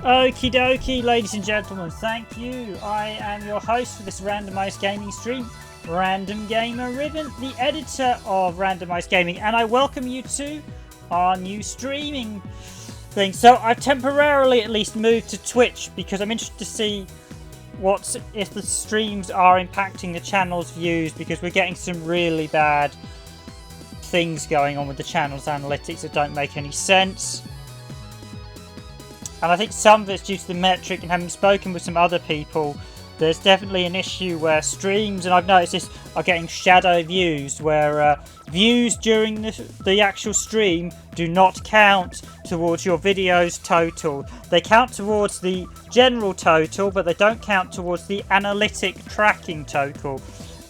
Okie dokie, ladies and gentlemen, thank you. I am your host for this randomised gaming stream, Random Gamer Ribbon, the editor of Randomised Gaming, and I welcome you to our new streaming thing. So I've temporarily at least moved to Twitch because I'm interested to see if the streams are impacting the channel's views, because we're getting some really bad things going on with the channel's analytics that don't make any sense. And I think some of it's due to the metric, and having spoken with some other people, there's definitely an issue where streams, and I've noticed this, are getting shadow views, where views during the actual stream do not count towards your video's total. They count towards the general total, but they don't count towards the analytic tracking total.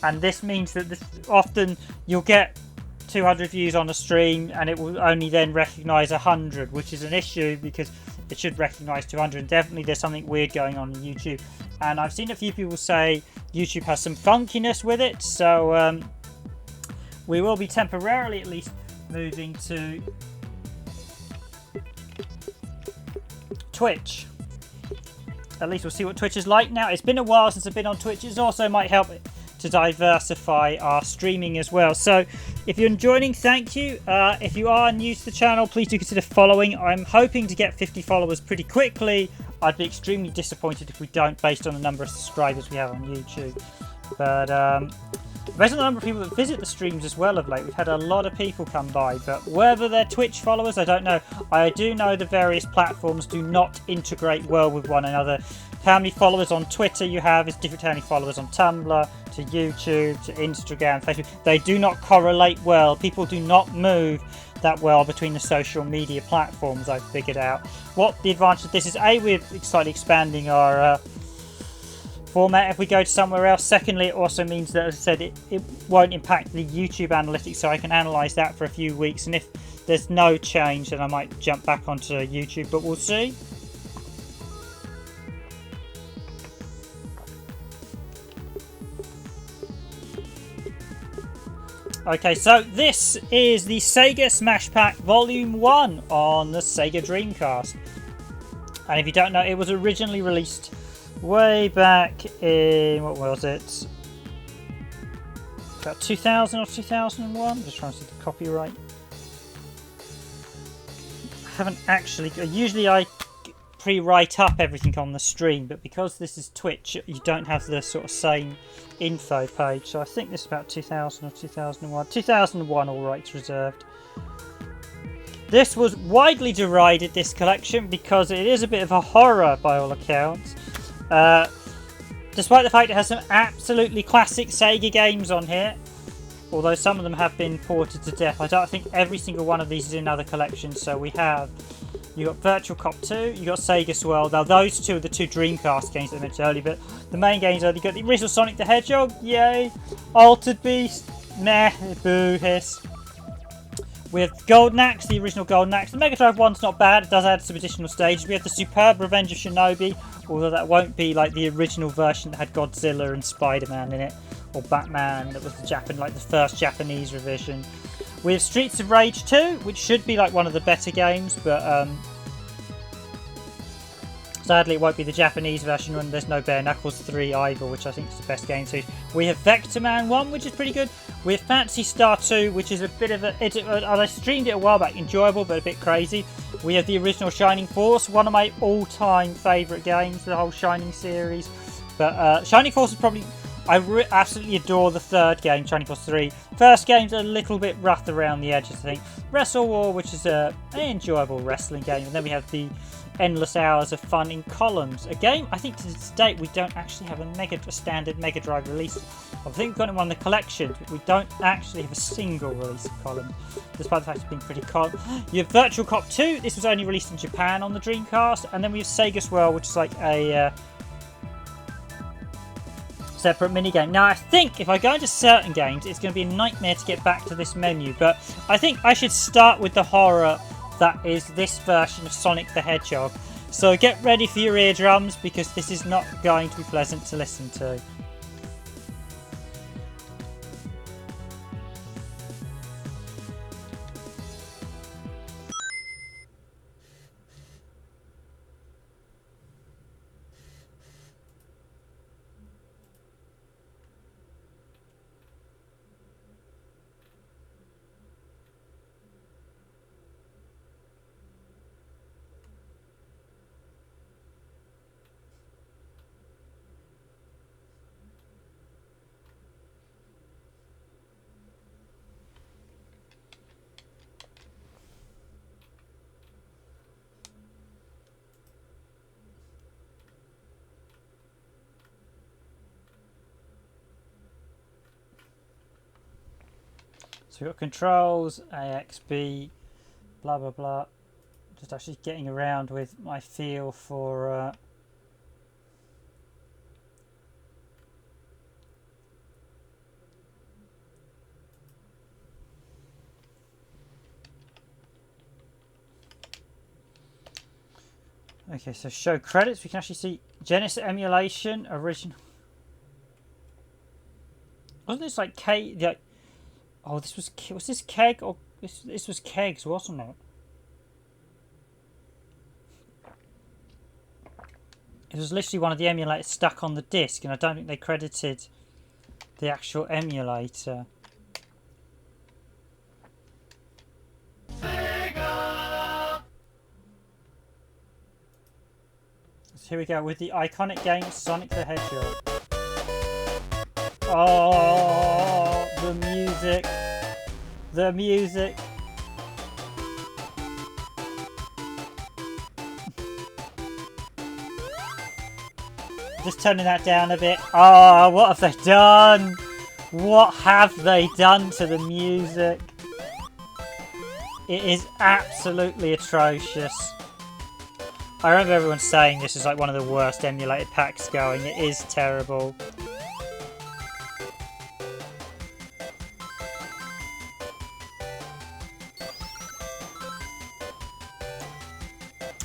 And this means that often you'll get 200 views on a stream and it will only then recognise 100, which is an issue because it should recognise 200. And definitely there's something weird going on YouTube. And I've seen a few people say YouTube has some funkiness with it, so we will be temporarily at least moving to Twitch. At least we'll see what Twitch is like now. It's been a while since I've been on Twitch. It also might help to diversify our streaming as well. So if you're joining, thank you. If you are new to the channel, please do consider following. I'm hoping to get 50 followers pretty quickly. I'd be extremely disappointed if we don't, based on the number of subscribers we have on YouTube. But based on the number of people that visit the streams as well of late, we've had a lot of people come by, but whether they're Twitch followers, I don't know. I do know the various platforms do not integrate well with one another. How many followers on Twitter you have is different to how many followers on Tumblr, to YouTube, to Instagram, Facebook. They do not correlate well. People do not move that well between the social media platforms, I've figured out. What the advantage of this is, A, we're slightly expanding our format if we go to somewhere else. Secondly, it also means that, as I said, it won't impact the YouTube analytics, so I can analyse that for a few weeks, and if there's no change, then I might jump back onto YouTube, but we'll see. Okay, so this is the SEGA Smash Pack Volume 1 on the SEGA Dreamcast. And if you don't know, it was originally released way back in, what was it? About 2000 or 2001? I'm just trying to see the copyright. I haven't actually, usually I pre-write up everything on the stream, but because this is Twitch, you don't have the sort of same info page, so I think this is about 2000 or 2001. 2001, all rights reserved. This was widely derided, this collection, because it is a bit of a horror by all accounts. Despite the fact it has some absolutely classic Sega games on here, although some of them have been ported to death. I don't think every single one of these is in other collections, so we have... You got Virtua Cop 2, you got SEGA Swirl. Now those two are the two Dreamcast games that I mentioned earlier, but the main games are, you got the original Sonic the Hedgehog, yay! Altered Beast, meh, boo, hiss. We have Golden Axe, the original Golden Axe. The Mega Drive one's not bad, it does add some additional stages. We have the superb Revenge of Shinobi, although that won't be like the original version that had Godzilla and Spider-Man in it, or Batman, that was the first Japanese revision. We have Streets of Rage 2, which should be like one of the better games, but sadly it won't be the Japanese version when there's no Bare Knuckles 3 either, which I think is the best game series. We have Vectorman 1, which is pretty good. We have Phantasy Star 2, which is a bit of I streamed it a while back, enjoyable but a bit crazy. We have the original Shining Force, one of my all-time favourite games, the whole Shining series. But Shining Force is probably... I absolutely adore the third game, Shining Force 3. First game's a little bit rough around the edges, I think. Wrestle War, which is an enjoyable wrestling game. And then we have the endless hours of fun in columns. A game, I think to this date, we don't actually have a standard Mega Drive release. I think we've got it in one of the collections, but we don't actually have a single release of columns, despite the fact it's been pretty common. You have Virtua Cop 2. This was only released in Japan on the Dreamcast. And then we have SEGA Swirl, which is like a... separate minigame. Now I think if I go into certain games it's going to be a nightmare to get back to this menu, but I think I should start with the horror that is this version of Sonic the Hedgehog. So get ready for your eardrums, because this is not going to be pleasant to listen to. we've got controls, AXB, blah blah blah. Just actually getting around with my feel for okay, so show credits. We can actually see Genesis emulation, original. Wasn't this like K? Like, oh, this was this Keg or this was Kegs, wasn't it? It was literally one of the emulators stuck on the disc, and I don't think they credited the actual emulator. SEGA! So here we go with the iconic game Sonic the Hedgehog. Oh, the music. The music. Just turning that down a bit. Oh, what have they done? What have they done to the music? It is absolutely atrocious. I remember everyone saying this is like one of the worst emulated packs going. It is terrible.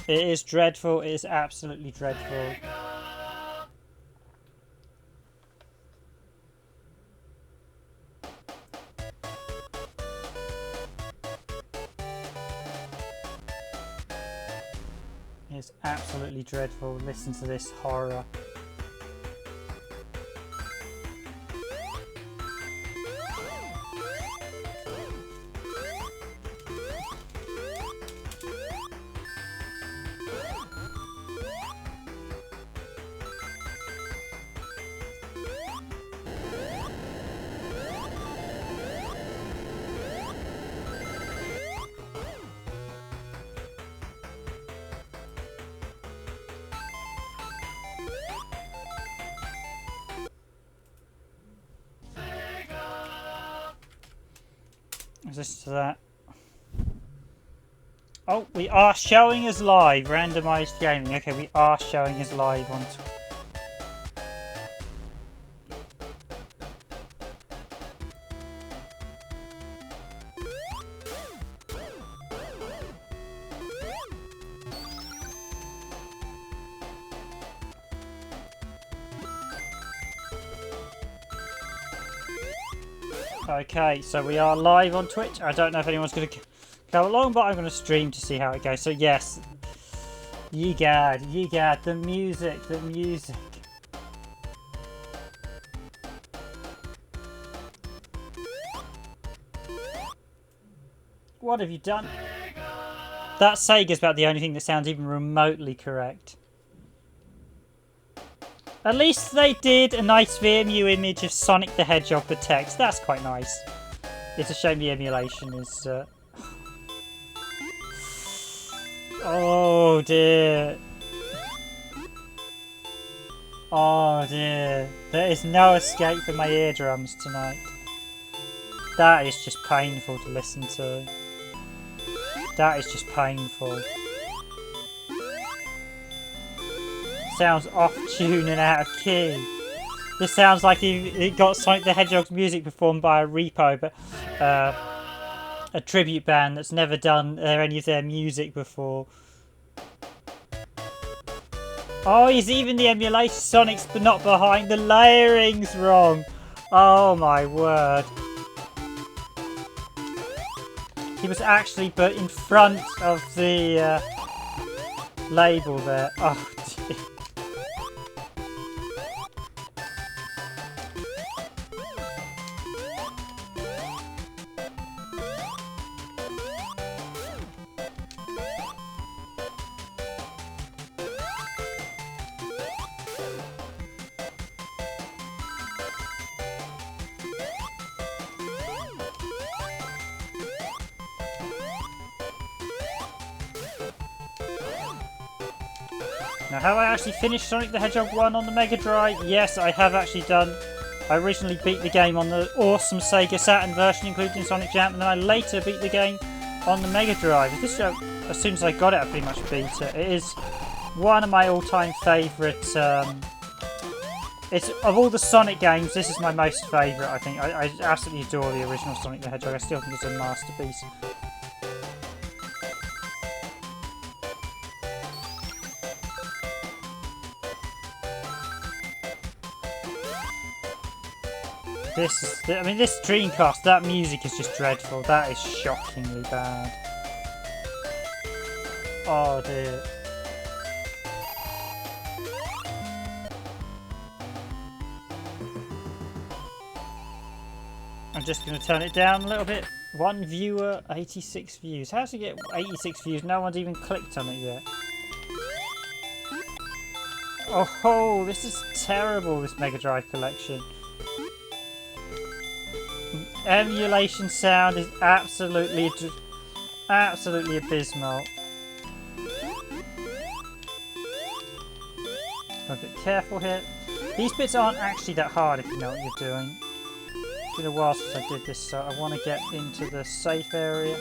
It is dreadful. It is absolutely dreadful. It's absolutely dreadful. Listen to this horror. Listen to that. Oh, we are showing us live. Randomised gaming. Okay, we are showing us live on Okay, so we are live on Twitch. I don't know if anyone's going to go along, but I'm going to stream to see how it goes. So yes, Yigad, the music. What have you done? That Sega's about the only thing that sounds even remotely correct. At least they did a nice VMU image of Sonic the Hedgehog, the text. That's quite nice. It's a shame the emulation is... Oh dear. Oh dear. There is no escape for my eardrums tonight. That is just painful to listen to. That is just painful. Sounds off tune and out of key. This sounds like it got Sonic the Hedgehog's music performed by a repo, but a tribute band that's never done any of their music before. Oh, he's even the emulation Sonic's but not behind. The layering's wrong. Oh my word. He was actually but in front of the label there. Oh dear. Now, have I actually finished Sonic the Hedgehog 1 on the Mega Drive? Yes, I have actually done I originally beat the game on the awesome Sega Saturn version, including Sonic Jam, and then I later beat the game on the Mega Drive. As soon as I got it, I pretty much beat it. It is one of my all-time favourite. It's of all the Sonic games, this is my most favourite. I think I absolutely adore the original Sonic the Hedgehog. I still think it's a masterpiece. This Dreamcast, that music is just dreadful. That is shockingly bad. Oh dear. I'm just going to turn it down a little bit. One viewer, 86 views. How does he get 86 views? No one's even clicked on it yet. Oh, this is terrible, this Mega Drive collection. Emulation sound is absolutely abysmal. I'm a bit careful here. These bits aren't actually that hard if you know what you're doing. It's been a while since I did this, so I want to get into the safe area.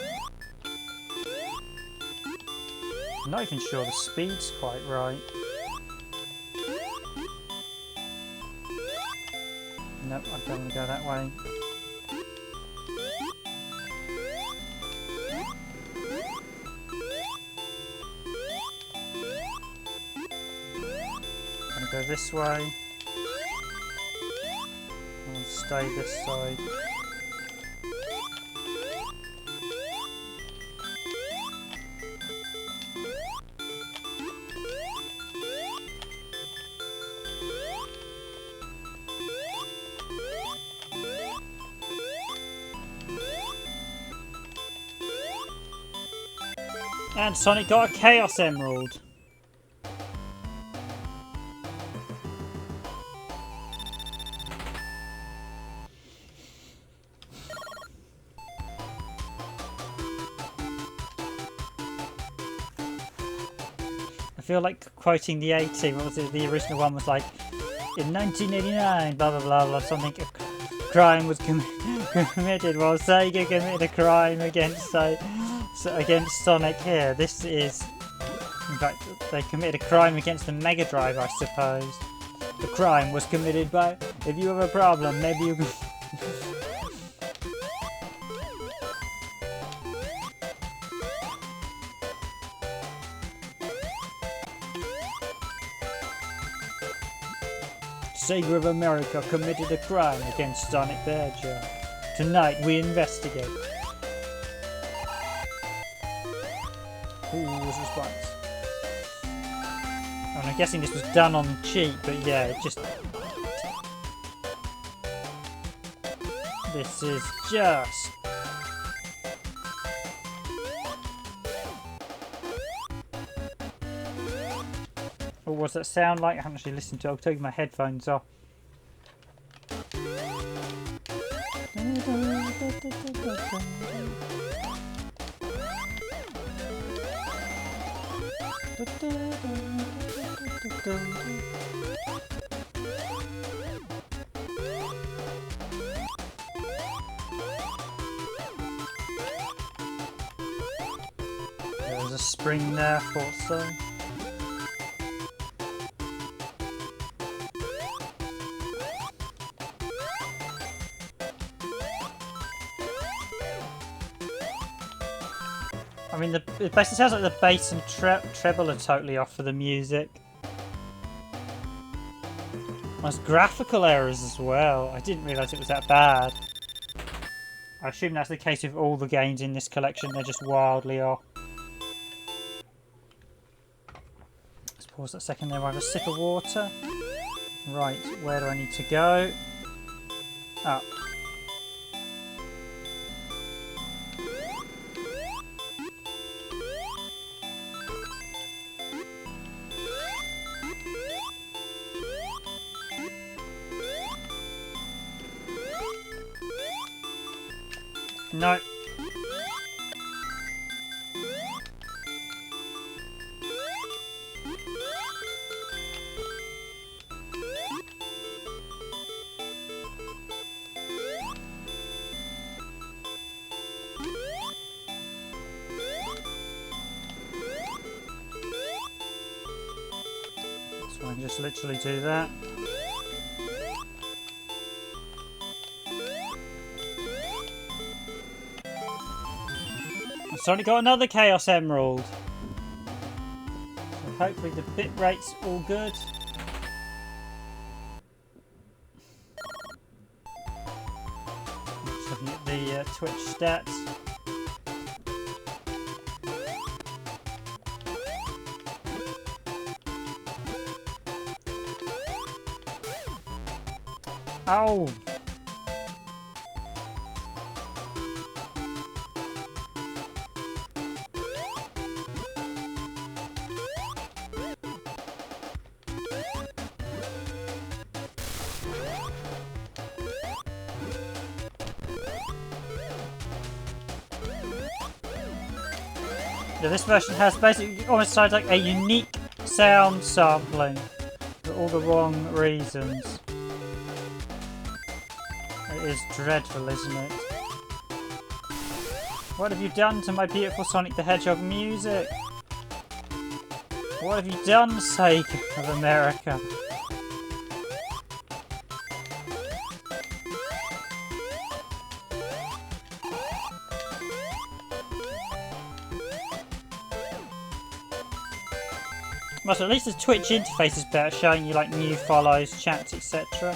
I'm not even sure the speed's quite right. Nope, I don't want to go that way. Go this way. I'll stay this side. And Sonic got a Chaos Emerald. I feel like quoting the A-Team. What was it? The original one was like, in 1989, blah blah blah blah. Something crime was committed. Well, Sega committed a crime against Sonic here. This is, in fact, they committed a crime against the Mega Drive, I suppose. The crime was committed by. If you have a problem, maybe you can. Sega of America committed a crime against Sonic the Hedgehog. Tonight we investigate. Who was response? And I'm guessing this was done on cheap, but yeah, it just... This is just... What was that sound like? I haven't actually listened to it. I'll take my headphones off. There's a spring there, thought so. I mean, it basically sounds like the bass and treble are totally off for the music. There's graphical errors as well. I didn't realise it was that bad. I assume that's the case with all the games in this collection. They're just wildly off. Let's pause that second there. I have a sip of water. Right, where do I need to go? Up. No. just literally do that. Sonic got another Chaos Emerald. So hopefully the bit rate's all good. Just looking at the Twitch stats. Oh! Yeah, this version has basically almost sounds like a unique sound sampling for all the wrong reasons. It is dreadful, isn't it? What have you done to my beautiful Sonic the Hedgehog music? What have you done, SEGA of America? Well, so at least the Twitch interface is better, showing you like new follows, chats, etc.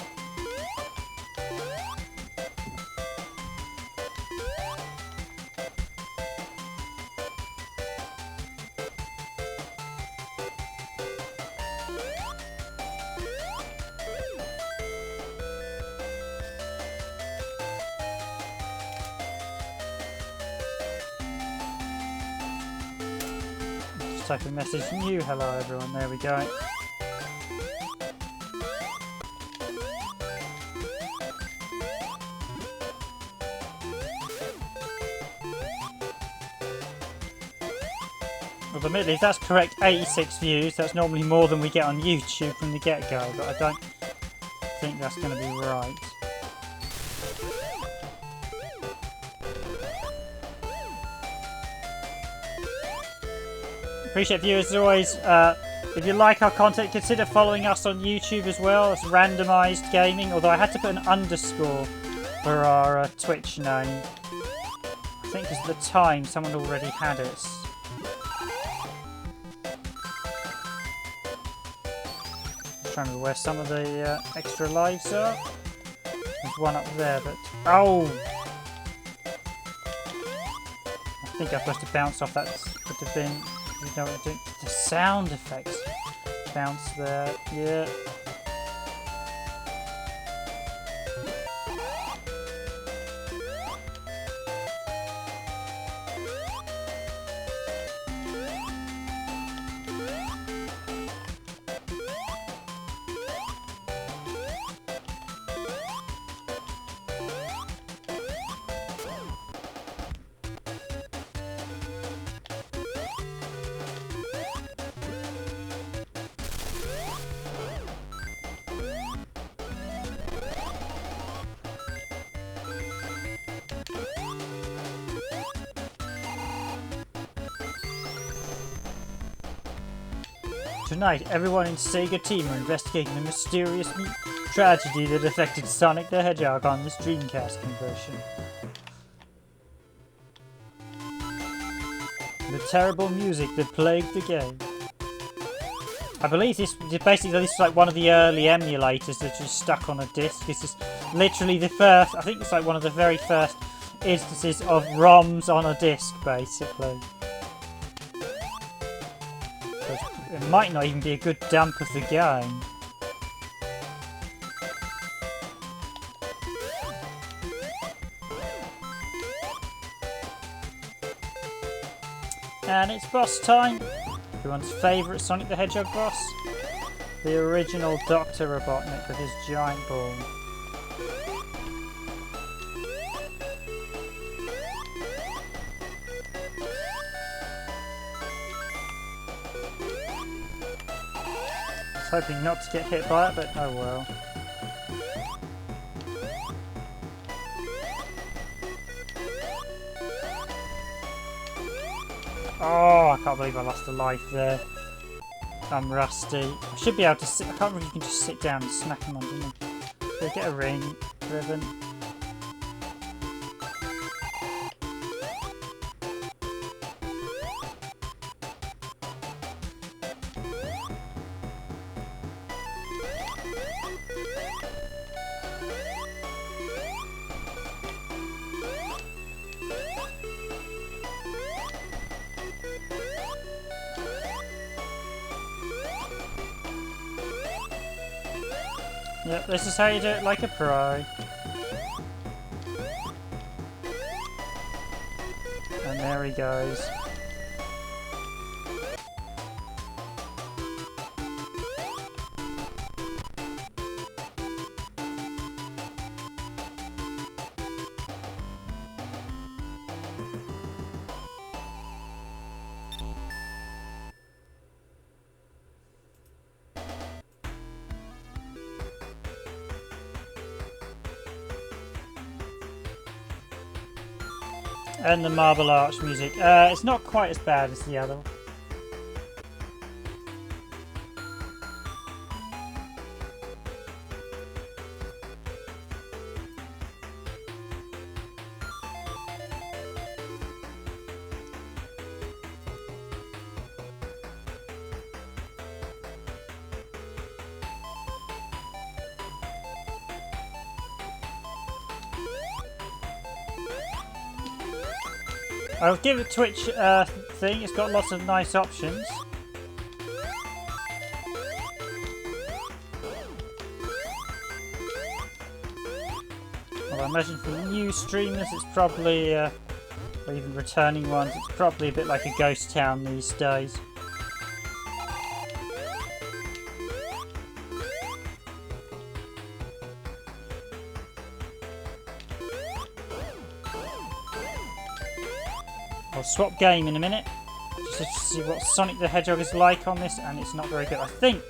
Type a message from you. Hello everyone, there we go. Well, admittedly, if that's correct, 86 views, that's normally more than we get on YouTube from the get-go, but I don't think that's going to be right. Appreciate viewers as always. If you like our content, consider following us on YouTube as well. It's Randomised Gaming, although I had to put an underscore for our Twitch name. I think because at the time someone already had it. Just trying to remember where some of the extra lives are. There's one up there, but oh! I think I'm supposed to bounce off that. Would have been. You know what I'm doing? The sound effects. Bounce there, yeah. Tonight, everyone in SEGA team are investigating the mysterious tragedy that affected Sonic the Hedgehog on this Dreamcast conversion. The terrible music that plagued the game. I believe this is like one of the early emulators that was stuck on a disc. This is literally the first, I think it's like one of the very first instances of ROMs on a disc, basically. It might not even be a good dump of the game. And it's boss time. Everyone's favourite Sonic the Hedgehog boss. The original Dr. Robotnik with his giant ball. Hoping not to get hit by it, but oh well. Oh, I can't believe I lost a life there. I'm rusty. I should be able to sit. I can't remember if you can just sit down and smack him underneath. Go get a ring, ribbon. Yep, this is how you do it like a pro. And there he goes. And the Marble Arch music. It's not quite as bad as the other one. I'll give it Twitch thing, it's got lots of nice options. Well, I imagine for new streamers it's probably, or even returning ones, it's probably a bit like a ghost town these days. I'll swap game in a minute, just to see what Sonic the Hedgehog is like on this, and it's not very good. I think,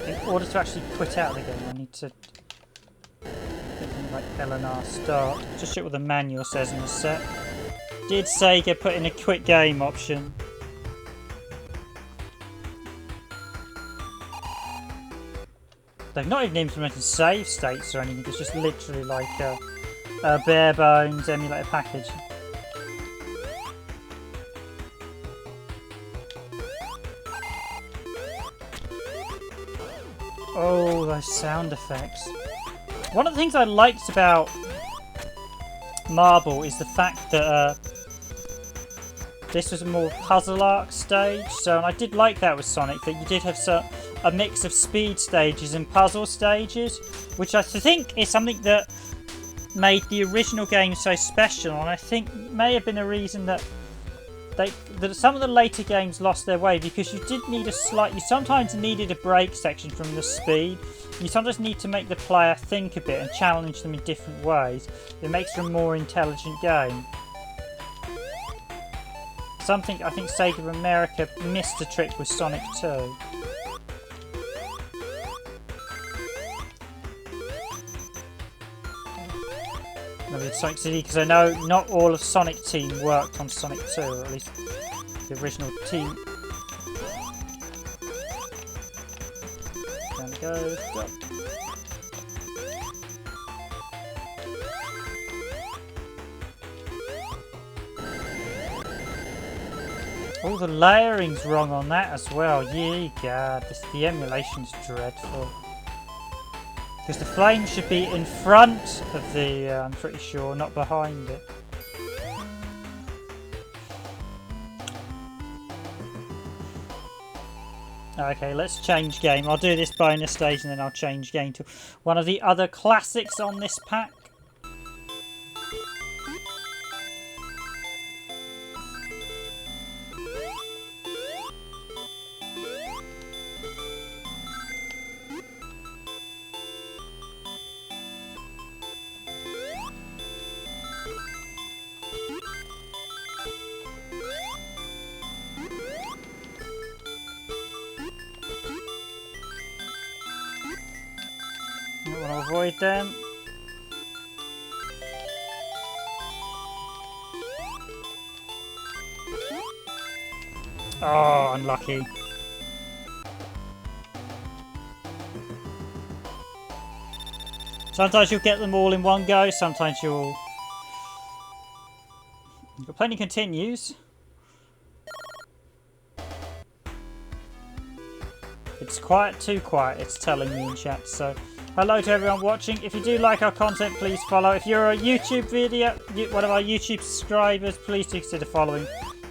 in order to actually quit out of the game, I need to like LNR start. Just check what the manual says in the set. Did Sega put in a quit game option? They've not even implemented save states or anything. It's just literally like a bare bones emulator package. Oh, those sound effects. One of the things I liked about Marble is the fact that this was a more puzzle arc stage. So, and I did like that with Sonic, that you did have a mix of speed stages and puzzle stages, which I think is something that made the original game so special, and I think may have been a reason that some of the later games lost their way, because you did need you sometimes needed a break section from the speed. You sometimes need to make the player think a bit and challenge them in different ways. It makes for a more intelligent game. Something I think Sega America missed a trick with Sonic 2. Maybe it's Sonic CD, because I know not all of Sonic Team worked on Sonic 2, or at least the original team. Down it goes. Go. Oh, the layering's wrong on that as well. Ye god, the emulation's dreadful. Because the flame should be in front of the, I'm pretty sure, not behind it. Okay, let's change game. I'll do this bonus stage and then I'll change game to one of the other classics on this pack. I want to avoid them. Oh, unlucky. Sometimes you'll get them all in one go, sometimes you'll... You've got plenty continues. It's quiet, too quiet, it's telling me in chat. So, hello to everyone watching. If you do like our content, please follow. If you're a YouTube one of our YouTube subscribers, please do consider following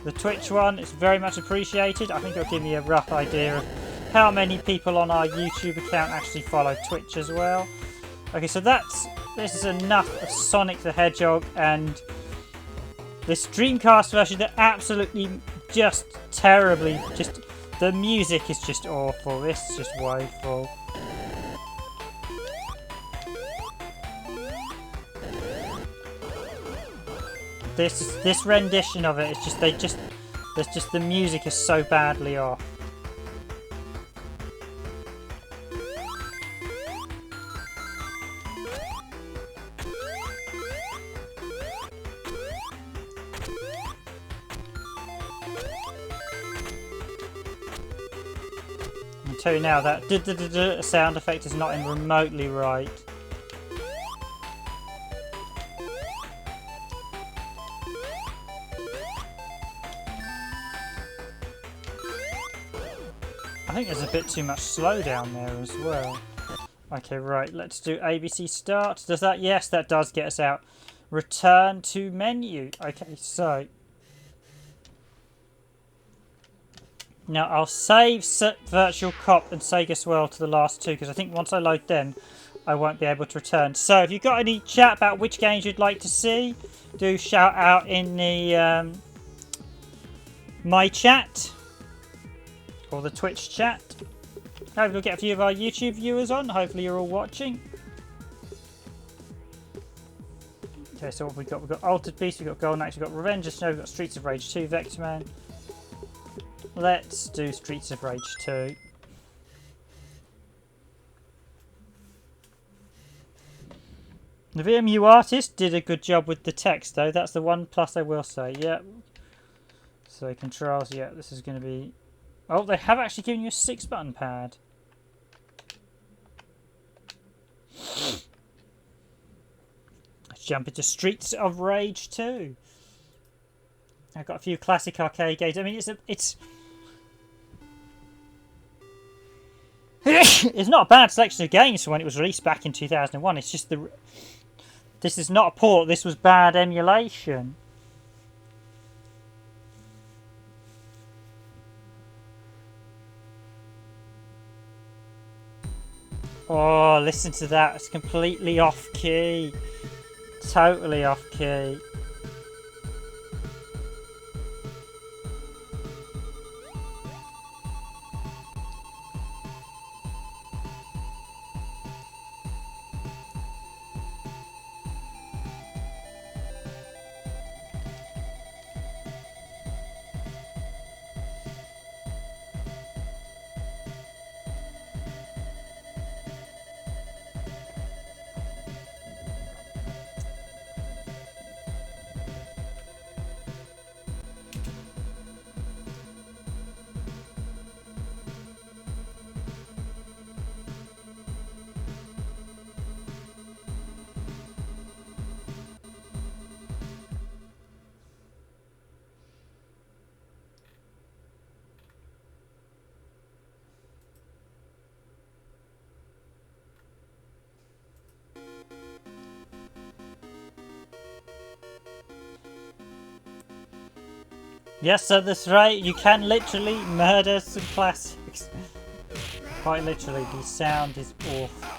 the Twitch one. It's very much appreciated. I think it'll give me a rough idea of how many people on our YouTube account actually follow Twitch as well. Okay, so this is enough of Sonic the Hedgehog and this Dreamcast version that absolutely just terribly the music is just awful. This is just woeful. This rendition of it is just the music is so badly off. I'll tell you now that sound effect is not in remotely right. I think there's a bit too much slowdown there as well. Okay, right, let's do ABC start. Does that? Yes, that does get us out. Return to menu. Okay, so now I'll save Virtua Cop and SEGA Swirl to the last two because I think once I load them, I won't be able to return. So if you've got any chat about which games you'd like to see, do shout out in the my chat. Or the Twitch chat. Hopefully we'll get a few of our YouTube viewers on. Hopefully you're all watching. Okay, so what we've got? We've got Altered Beast, we've got Golden Axe, we've got Revenge of Snow, we've got Streets of Rage 2, Vectorman. Let's do Streets of Rage 2. The VMU artist did a good job with the text though. That's the one plus I will say. Yeah. So controls, yeah, this is going to be... Oh, they have actually given you a 6-button pad. Let's jump into Streets of Rage 2. I've got a few classic arcade games. I mean, it's it's not a bad selection of games from when it was released back in 2001. It's just this is not a port. This was bad emulation. Oh, listen to that. It's completely off key. Totally off key. Yes, at this rate, you can literally murder some classics. Quite literally, the sound is awful.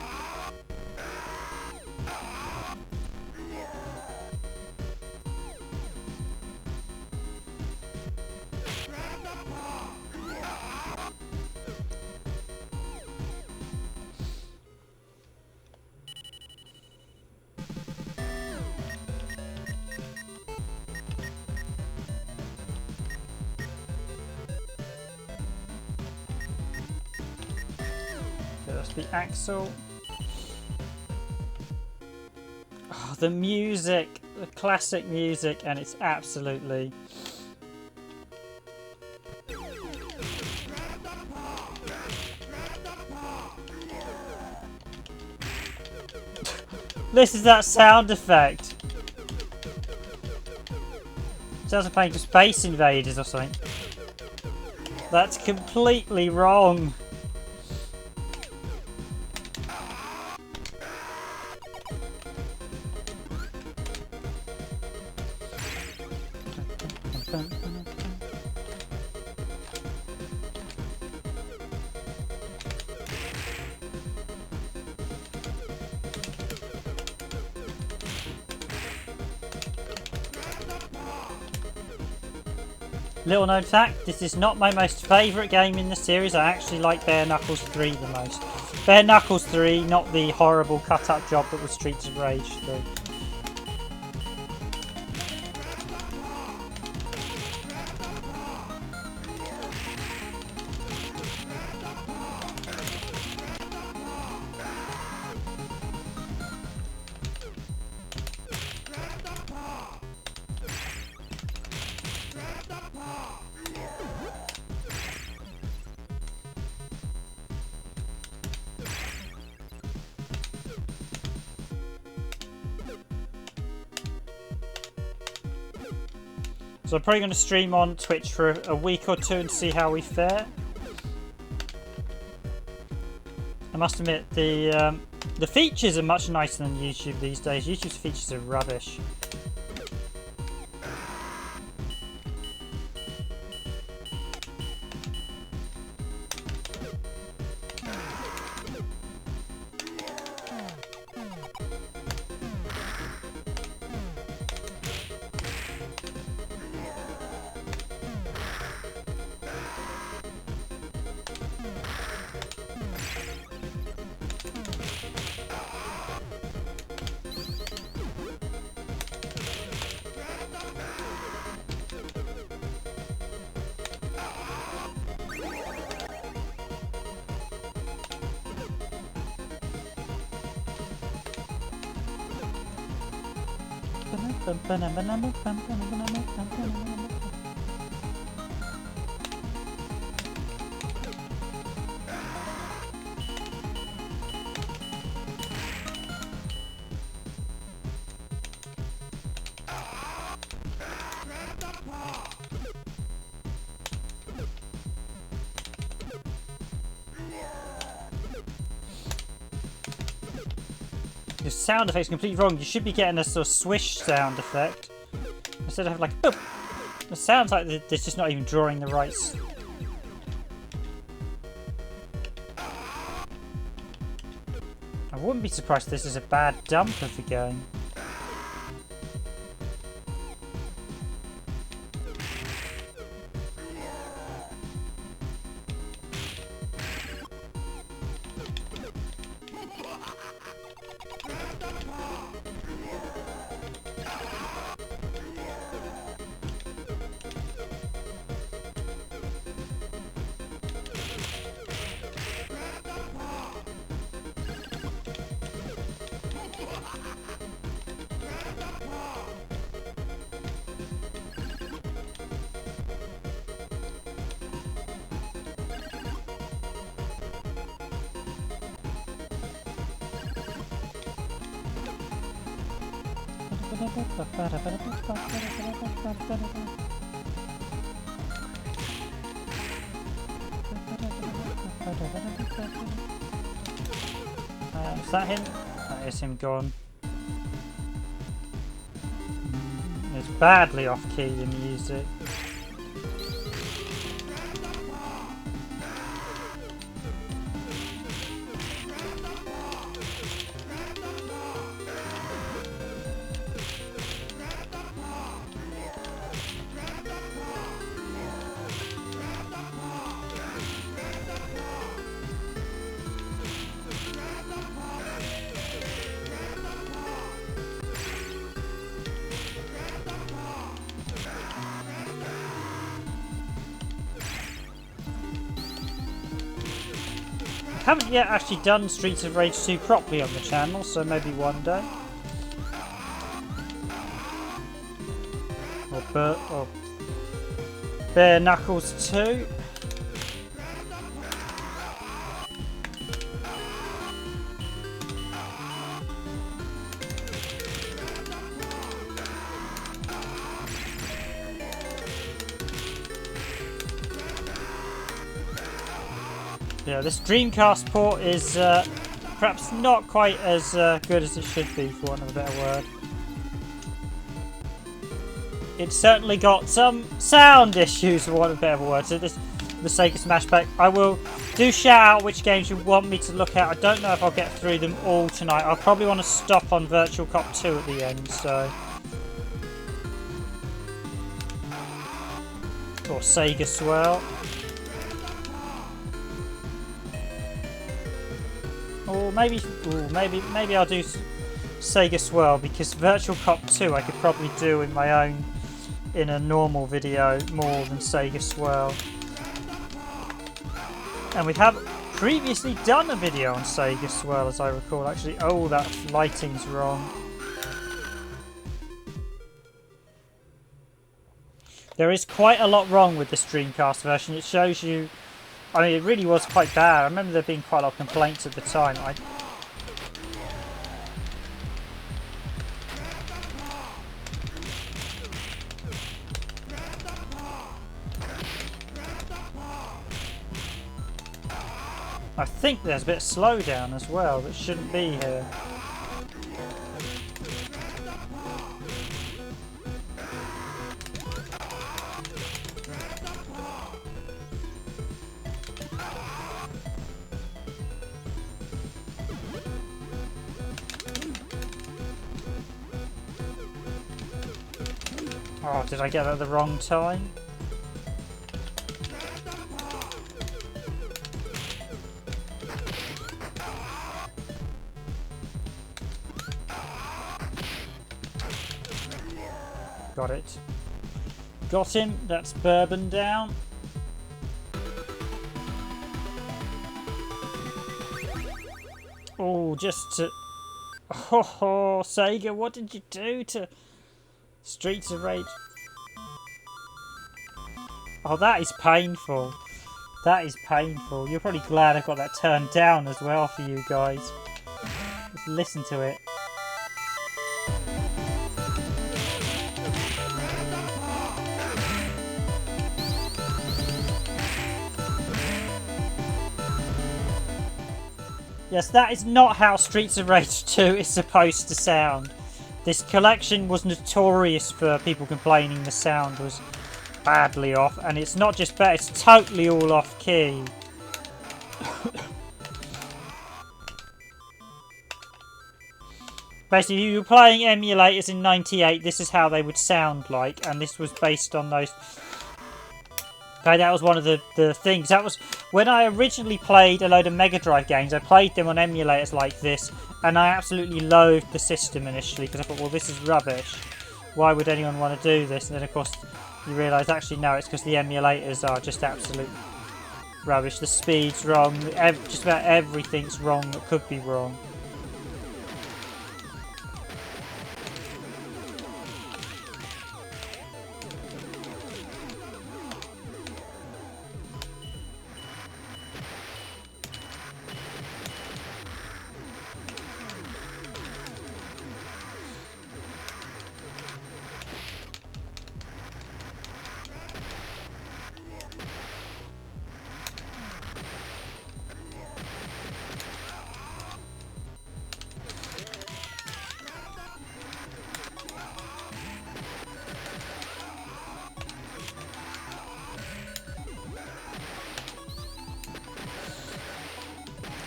The axle. Oh, the music, the classic music, and it's absolutely... This is that sound effect. Sounds like playing Space Invaders or something. That's completely wrong. Little known fact, this is not my most favourite game in the series. I actually like Bare Knuckles 3 the most. Bare Knuckles 3, not the horrible cut-up job that was Streets of Rage 3. So I'm probably going to stream on Twitch for a week or two and see how we fare. I must admit, the features are much nicer than YouTube these days. YouTube's features are rubbish. Your sound effect's completely wrong. You should be getting a sort of swish sound effect instead of like boop. It sounds like they're just not even drawing the right. I wouldn't be surprised if this is a bad dump of the game. Is that him? That is him gone. It's badly off key, the music. Haven't yet actually done Streets of Rage 2 properly on the channel, so maybe one day. Or Bare Knuckles 2. Yeah, this Dreamcast port is perhaps not quite as good as it should be, for want of a better word. It's certainly got some sound issues, for want of a better word. So this, the SEGA Smash Pack, I will do shout out which games you want me to look at. I don't know if I'll get through them all tonight. I'll probably want to stop on Virtua Cop 2 at the end, so... Or SEGA Swirl. Or maybe I'll do SEGA Swirl, because Virtual Cop 2 I could probably do in my own, in a normal video, more than SEGA Swirl. And we have previously done a video on SEGA Swirl, as I recall, actually. Oh, that lighting's wrong. There is quite a lot wrong with this Dreamcast version. It shows you... I mean, it really was quite bad. I remember there being quite a lot of complaints at the time. I think there's a bit of slowdown as well that shouldn't be here. Oh, did I get that at the wrong time? Got it. Got him. That's bourbon down. Oh, just to... Oh, Sega, what did you do to Streets of Rage? Oh, that is painful. That is painful. You're probably glad I've got that turned down as well for you guys. Just listen to it. Yes, that is not how Streets of Rage 2 is supposed to sound. This collection was notorious for people complaining the sound was badly off, and it's not just bad, it's totally all off key. Basically, if you were playing emulators in '98, this is how they would sound like, and this was based on those... Okay, that was one of the things. That was when I originally played a load of Mega Drive games. I played them on emulators like this, and I absolutely loathed the system initially because I thought, well, this is rubbish. Why would anyone want to do this? And then, of course, you realise actually no, it's because the emulators are just absolute rubbish. The speed's wrong. Just about everything's wrong that could be wrong.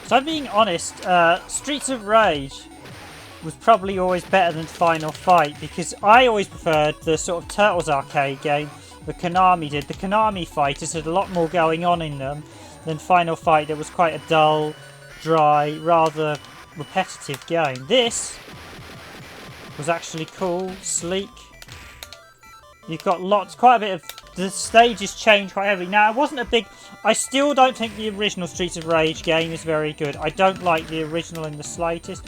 So I'm being honest, Streets of Rage was probably always better than Final Fight because I always preferred the sort of Turtles arcade game that Konami did. The Konami fighters had a lot more going on in them than Final Fight. That was quite a dull, dry, rather repetitive game. This was actually cool, sleek. You've got quite a bit of... The stages change quite heavily. Now, it wasn't a big... I still don't think the original Streets of Rage game is very good. I don't like the original in the slightest.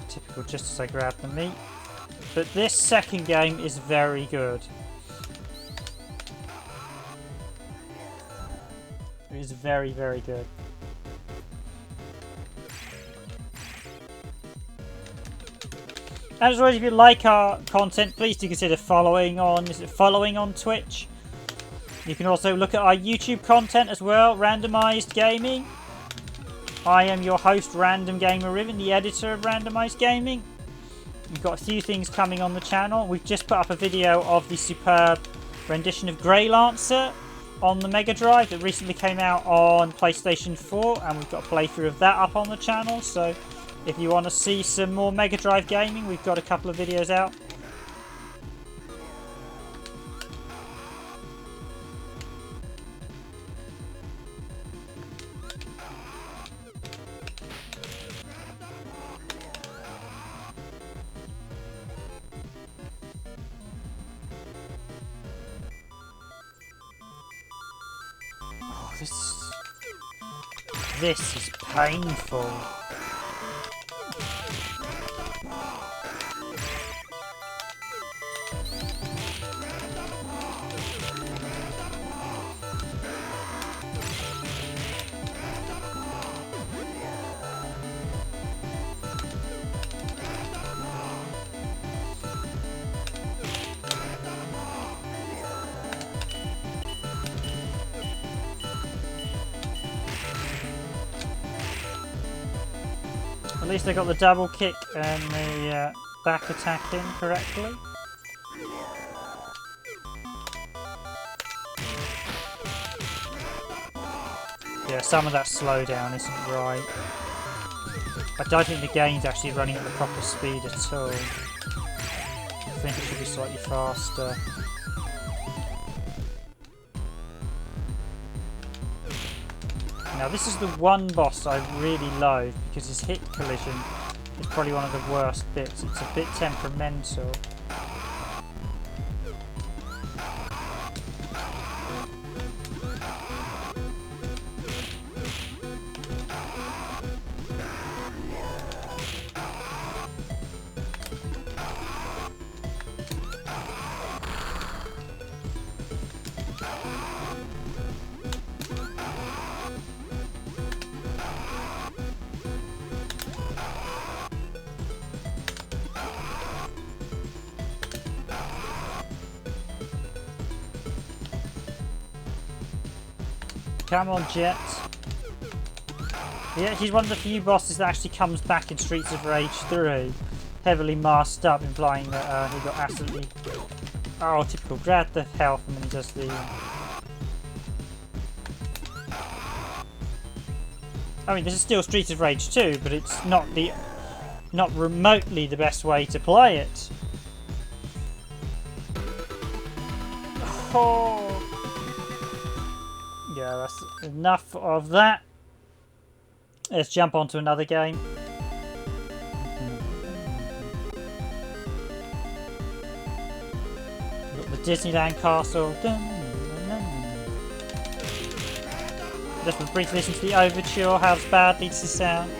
Typical, just as I grab the meat. But this second game is very good. It is very, very good. As always, if you like our content, please do consider following on. Is it following on Twitch? You can also look at our YouTube content as well, Randomised Gaming. I am your host, Random Gamer Riven, the editor of Randomised Gaming. We've got a few things coming on the channel. We've just put up a video of the superb rendition of Grey Lancer on the Mega Drive that recently came out on PlayStation 4, and we've got a playthrough of that up on the channel. So if you want to see some more Mega Drive gaming, we've got a couple of videos out. This is painful. At least I got the double kick and the back attack in correctly. Yeah, some of that slowdown isn't right. I don't think the game's actually running at the proper speed at all. I think it should be slightly faster. Now this is the one boss I really loathe because his hit collision is probably one of the worst bits. It's a bit temperamental. Come on, Jet. Yeah, he's one of the few bosses that actually comes back in Streets of Rage 3. Heavily masked up, implying that he got absolutely... Oh, typical. Grab the health and then he does the... I mean, this is still Streets of Rage 2, but it's not remotely the best way to play it. Oh... Yeah, that's enough of that. Let's jump on to another game. We've got the Disneyland Castle. Just briefly listen to the overture. How badly does it sound?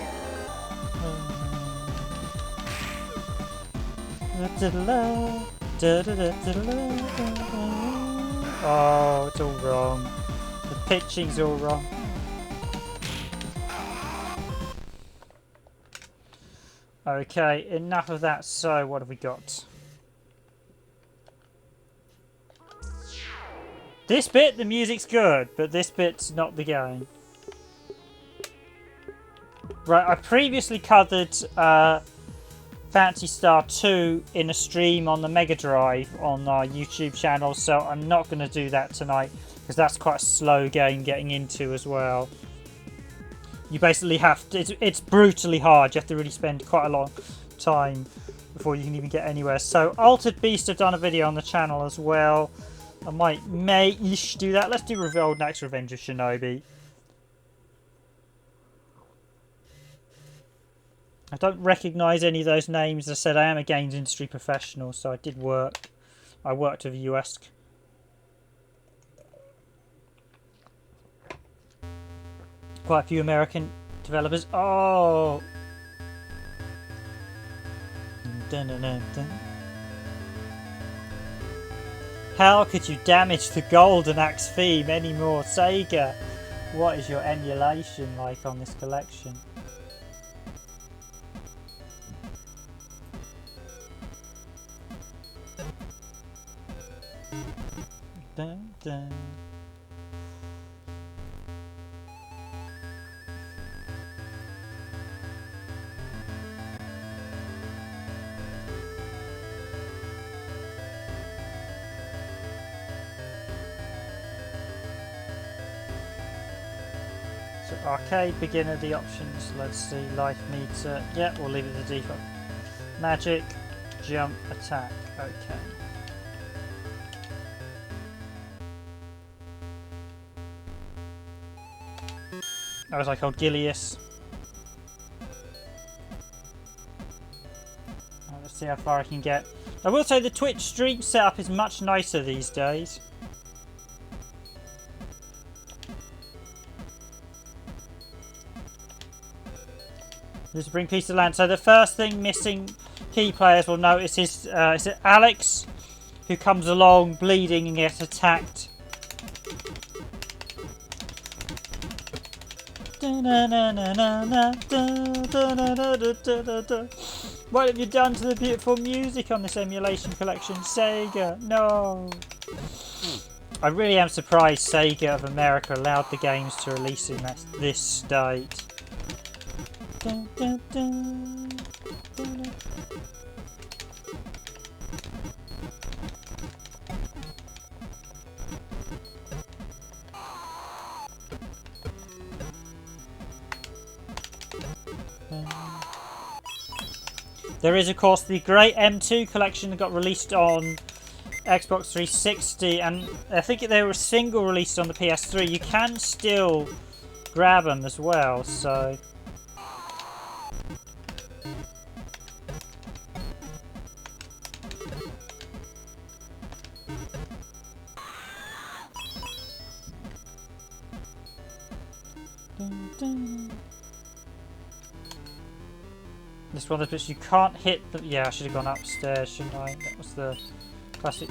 Oh, it's all wrong. The pitching's all wrong. Okay, enough of that. So, what have we got? This bit, the music's good, but this bit's not the game. Right, I previously covered Phantasy Star 2 in a stream on the Mega Drive on our YouTube channel, so I'm not going to do that tonight because that's quite a slow game getting into as well. You basically have to, it's brutally hard. You have to really spend quite a long time before you can even get anywhere. So Altered Beast have done a video on the channel as well. I may-ish do that. Let's do Revealed next, Revenge of Shinobi. I don't recognise any of those names. As I said, I am a games industry professional, so I did work. I worked with a US. Quite a few American developers. Oh! Dun, dun, dun, dun. How could you damage the Golden Axe theme anymore, Sega? What is your emulation like on this collection? Dun, dun. Arcade, beginner, the options. Let's see, life meter. Yeah, we'll leave it the default. Magic, jump, attack. Okay. That was like old Gilius. Let's see how far I can get. I will say the Twitch stream setup is much nicer these days. Just bring piece of land. So the first thing missing key players will notice is Alex, who comes along bleeding and gets attacked. What have you done to the beautiful music on this emulation collection, Sega? No. I really am surprised Sega of America allowed the games to release in this state. There is, of course, the great M2 collection that got released on Xbox 360, and I think they were single released on the PS3. You can still grab them as well, so... This one of the bits you can't hit the... Yeah, I should have gone upstairs, shouldn't I? That was the classic...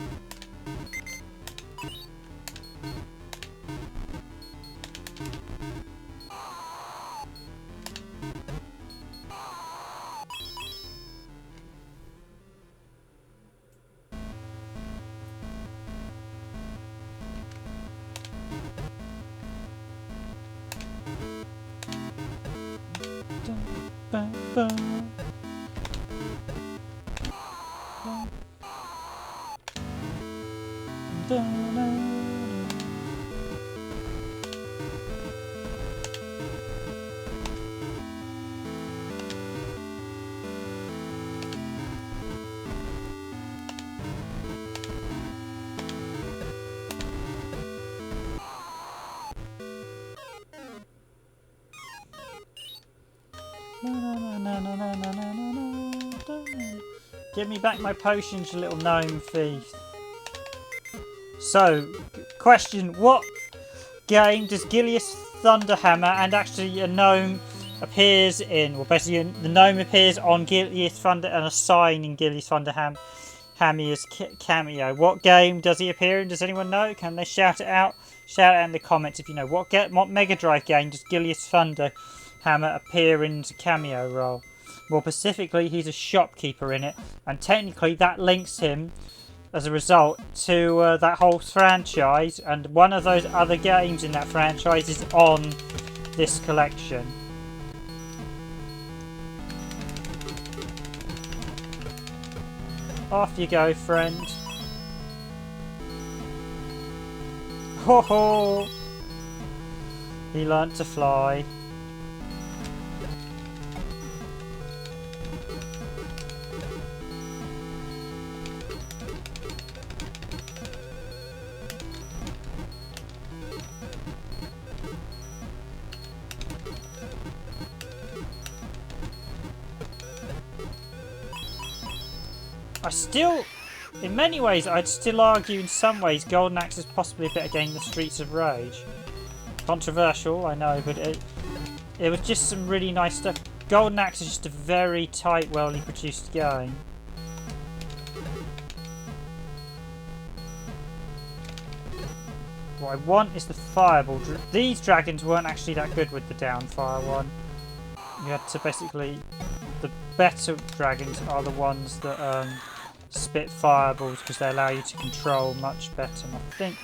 Give me back my potions, you little gnome thief. So, question, what game does Gilius Thunderhammer and actually a gnome appears in? Well, basically the gnome appears on Gilius Thunder and a sign in Gilius Thunderhammer's cameo. What game does he appear in? Does anyone know? Can they shout it out? Shout it out in the comments if you know. What Mega Drive game does Gilius Thunderhammer appear in as a cameo role? More specifically, he's a shopkeeper in it, and technically that links him as a result to that whole franchise, and one of those other games in that franchise is on this collection. Off you go, friend. Ho ho! He learnt to fly. In many ways, I'd still argue in some ways Golden Axe is possibly a better game than Streets of Rage. Controversial, I know, but it was just some really nice stuff. Golden Axe is just a very tight, well produced game. What I want is the fireball. These dragons weren't actually that good with the downfire one. You had to basically... The better dragons are the ones that spit fireballs because they allow you to control much better, and I think...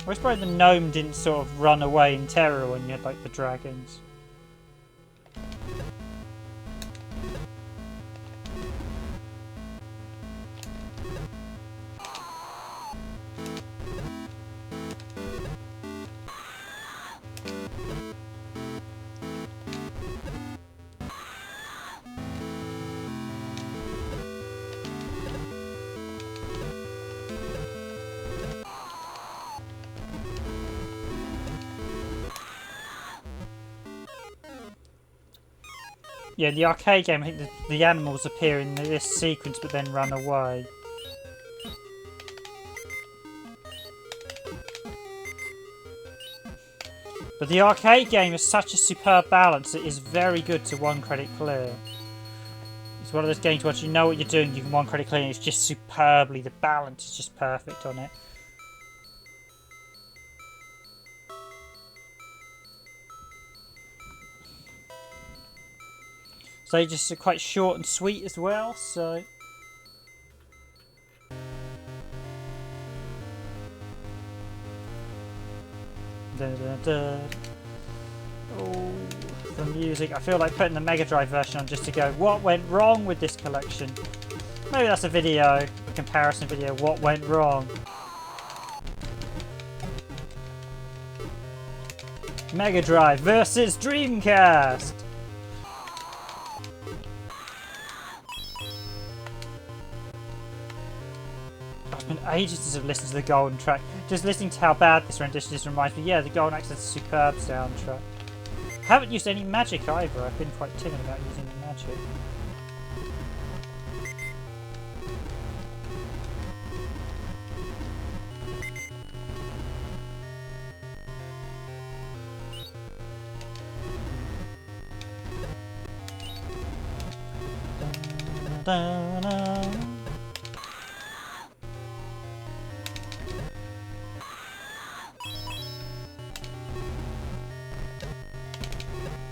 I was probably the gnome didn't sort of run away in terror when you had like the dragons. Yeah, in the arcade game, I think the animals appear in this sequence but then run away. But the arcade game is such a superb balance, it is very good to one credit clear. It's one of those games where you know what you're doing, you can one credit clear, and it's just superbly, the balance is just perfect on it. So just quite short and sweet as well, so... Da, da, da. Oh, the music. I feel like putting the Mega Drive version on just to go, what went wrong with this collection? Maybe that's a video, a comparison video, what went wrong? Mega Drive versus Dreamcast! It's been ages since I've listened to the Golden track. Just listening to how bad this rendition is reminds me, yeah, the Golden Axe has a superb soundtrack. I haven't used any magic either. I've been quite timid about using the magic. Da, da, da.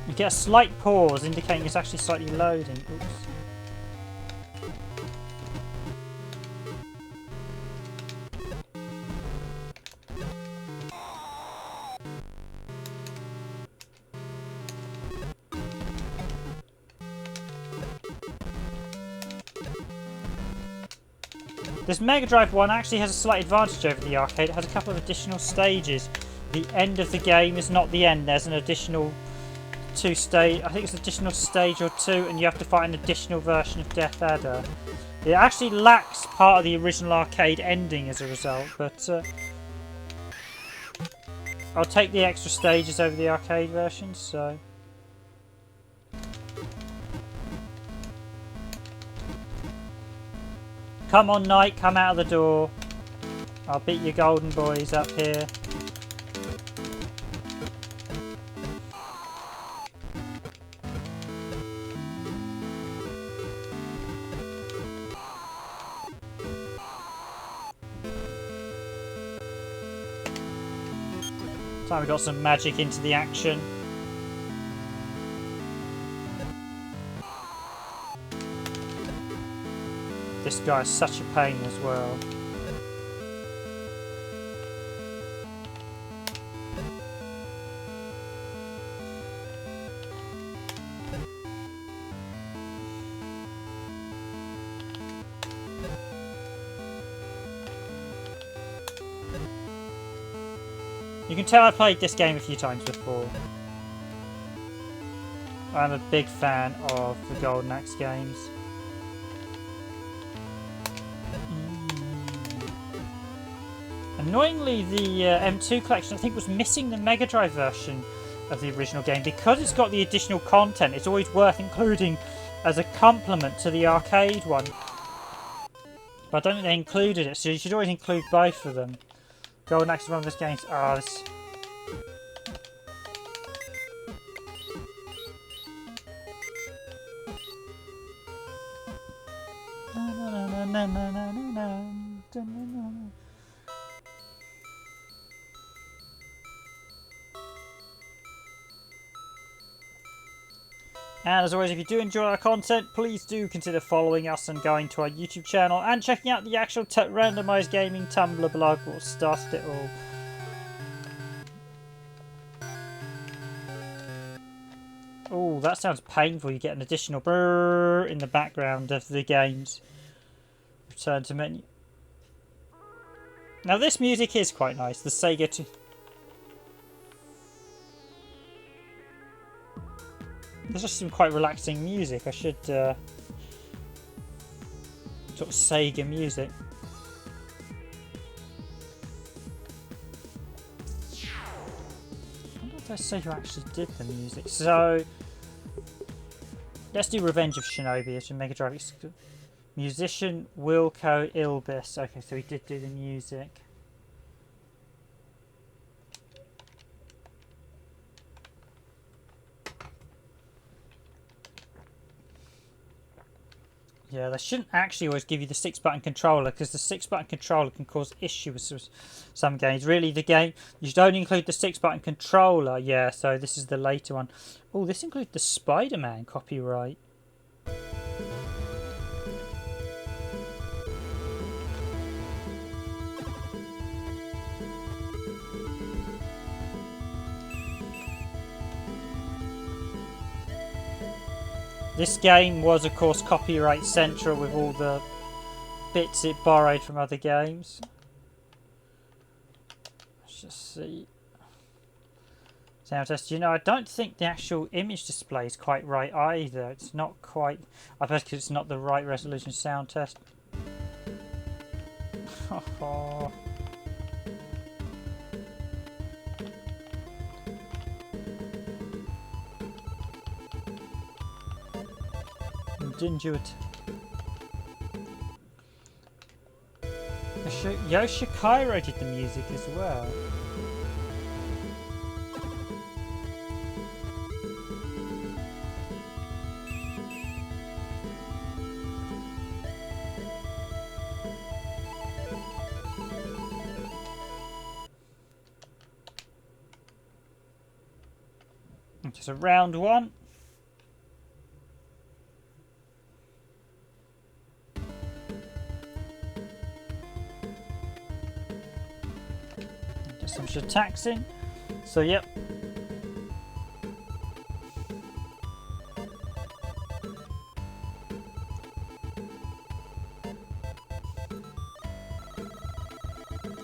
You get a slight pause indicating it's actually slightly loading. Oops. This Mega Drive one actually has a slight advantage over the arcade. It has a couple of additional stages. The end of the game is not the end. There's an additional I think it's an additional stage or two, and you have to fight an additional version of Death Adder. It actually lacks part of the original arcade ending as a result, but I'll take the extra stages over the arcade version, so... Come on, Knight, come out of the door. I'll beat your golden boys up here. Time we got some magic into the action. This guy's such a pain as well. You can tell I played this game a few times before. I'm a big fan of the Golden Axe games. Annoyingly, the M2 collection I think was missing the Mega Drive version of the original game. Because it's got the additional content, it's always worth including as a complement to the arcade one. But I don't think they included it, so you should always include both of them. Golden Axe is one of those games. Ah, this... And as always, if you do enjoy our content, please do consider following us and going to our YouTube channel and checking out the actual Randomised Gaming Tumblr blog what started it all. Oh, that sounds painful. You get an additional brrrr in the background of the games. Return to menu. Now this music is quite nice. The SEGA... There's just some quite relaxing music. I should sort of SEGA music. I wonder if I say who actually did the music. So Let's do Revenge of Shinobi. It's a Mega Drive exclusive. Musician Wilco Ilbis. Okay, so we did do the music. Yeah, they shouldn't actually always give you the 6-button controller, because the 6-button controller can cause issues with some games. Really, the game, you should only include the 6-button controller. Yeah, so this is the later one. Oh, this includes the Spider-Man copyright. This game was, of course, copyright central with all the bits it borrowed from other games. Let's just see. Sound test. You know, I don't think the actual image display is quite right either. It's not quite... I suppose because it's not the right resolution sound test. Oh. Didn't do it. Yoshikairo did the music as well. Okay, so round one. Some attacks in. So yep.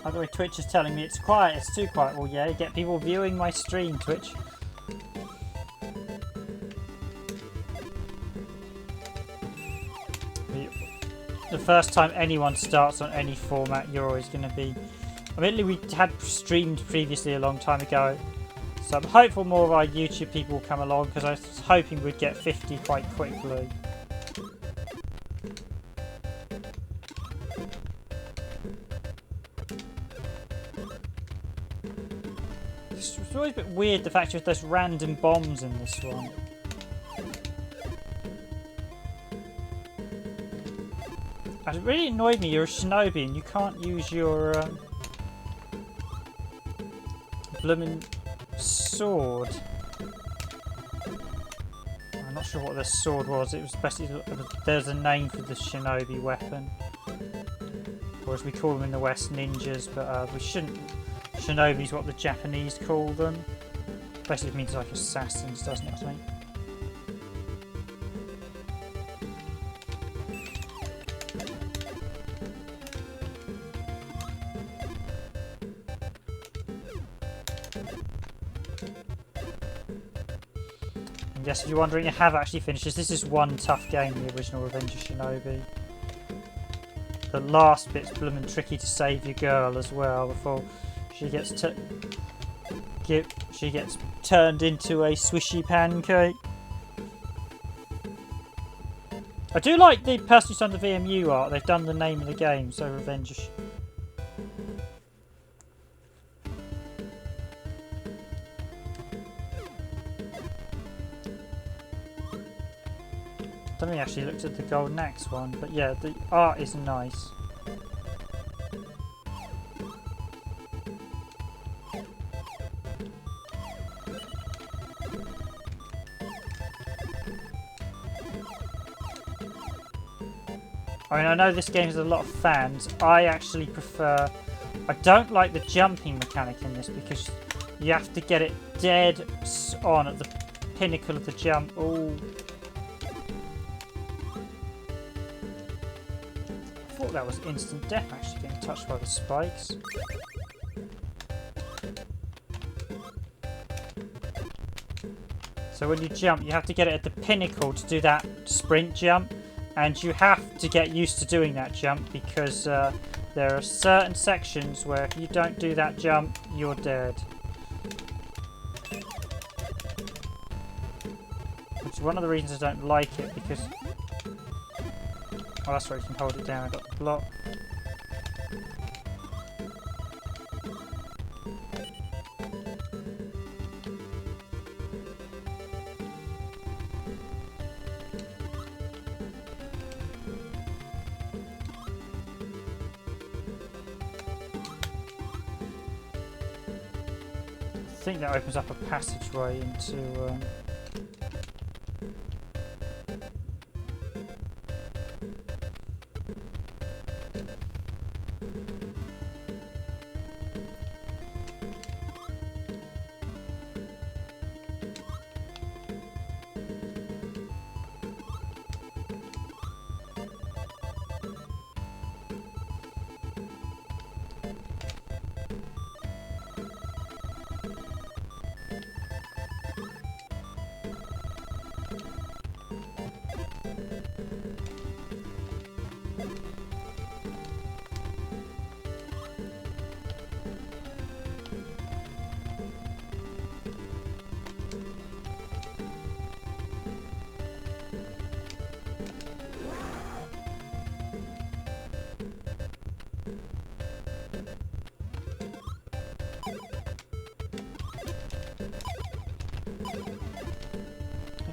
By the way, Twitch is telling me it's quiet, it's too quiet. Well, yeah, you get people viewing my stream, Twitch. The first time anyone starts on any format, you're always going to be... Admittedly, we had streamed previously a long time ago, so I'm hopeful more of our YouTube people will come along, because I was hoping we'd get 50 quite quickly. It's always a bit weird, the fact that there's random bombs in this one. It really annoyed me, you're a Shinobi and you can't use your... blooming sword. I'm not sure what this sword was. It was basically, there's a name for the Shinobi weapon, or as we call them in the West, ninjas. But we shouldn't. Shinobi's what the Japanese call them. Basically means like assassins, doesn't it? I think. Yes, if you're wondering, I have actually finished this. This is one tough game, the original Revenge of Shinobi. The last bit's bloomin' tricky to save your girl as well before she gets turned into a swishy pancake. I do like the person who's done the VMU art. They've done the name of the game, so Revenge of I don't think I actually looked at the Golden Axe one, but yeah, the art is nice. I mean, I know this game has a lot of fans. I actually prefer... I don't like the jumping mechanic in this, because you have to get it dead on at the pinnacle of the jump. Oh. I thought that was instant death, actually, getting touched by the spikes. So when you jump, you have to get it at the pinnacle to do that sprint jump, and you have to get used to doing that jump, because there are certain sections where if you don't do that jump, you're dead. which is one of the reasons I don't like it, because... Oh, that's right, you can hold it down. I got the block. I think that opens up a passageway into...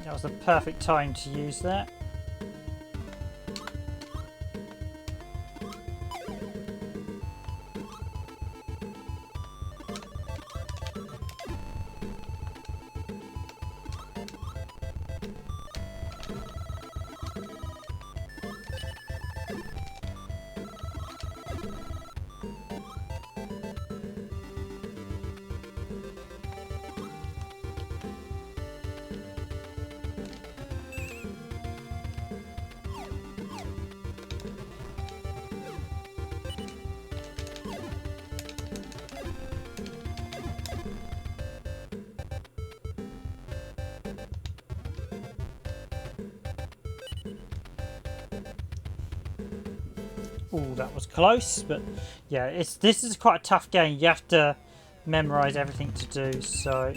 That was the perfect time to use that. Ooh, that was close, but yeah, this is quite a tough game. You have to memorize everything to do, so...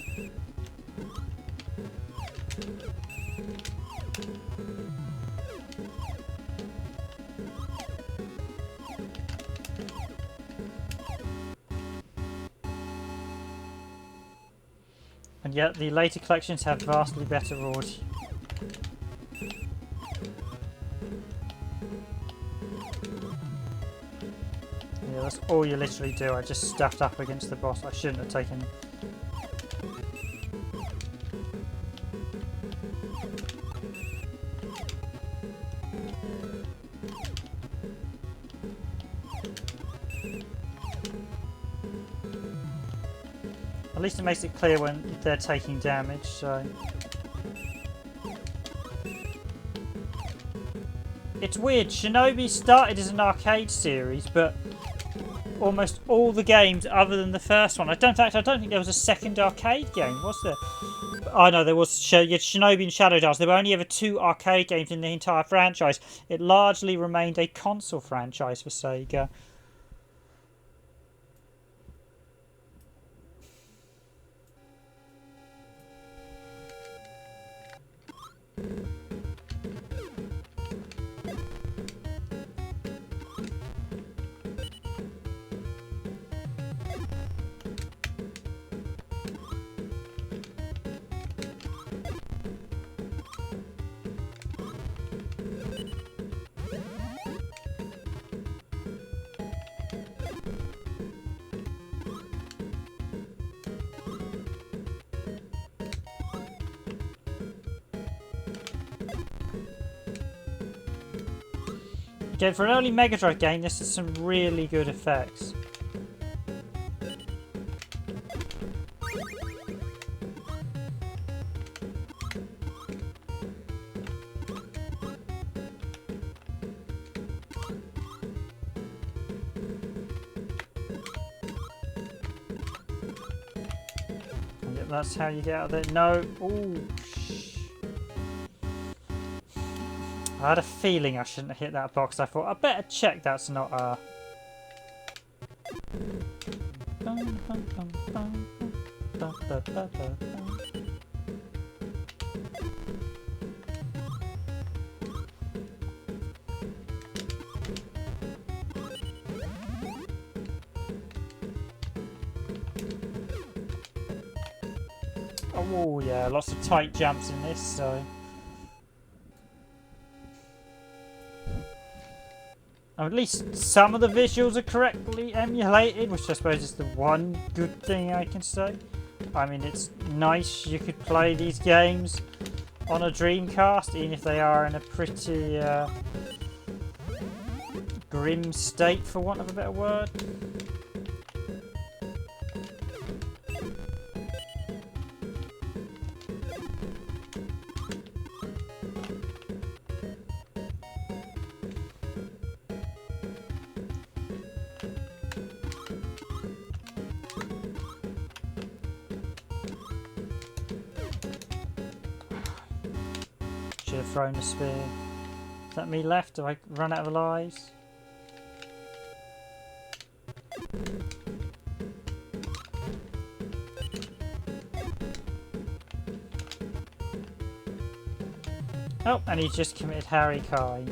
And yet the later collections have vastly better audio. Yeah, that's all you literally do. I just stuffed up against the boss. I shouldn't have taken it. At least it makes it clear when they're taking damage, so... It's weird, Shinobi started as an arcade series, but almost all the games other than the first one. I don't think there was a second arcade game, was there? Oh no, there was Shinobi and Shadow Dance. There were only ever 2 arcade games in the entire franchise. It largely remained a console franchise for Sega. Again, for an early Mega Drive game, this is some really good effects. And yep, that's how you get out of there. No. Ooh. I had a feeling I shouldn't have hit that box. I thought, I better check that's not a... Oh yeah, lots of tight jumps in this, so... At least some of the visuals are correctly emulated, which I suppose is the one good thing I can say. I mean, it's nice you could play these games on a Dreamcast, even if they are in a pretty grim state, for want of a better word. Should have thrown the spear. Is that me left? Do I run out of lives? Oh, and he just committed Harry Kai.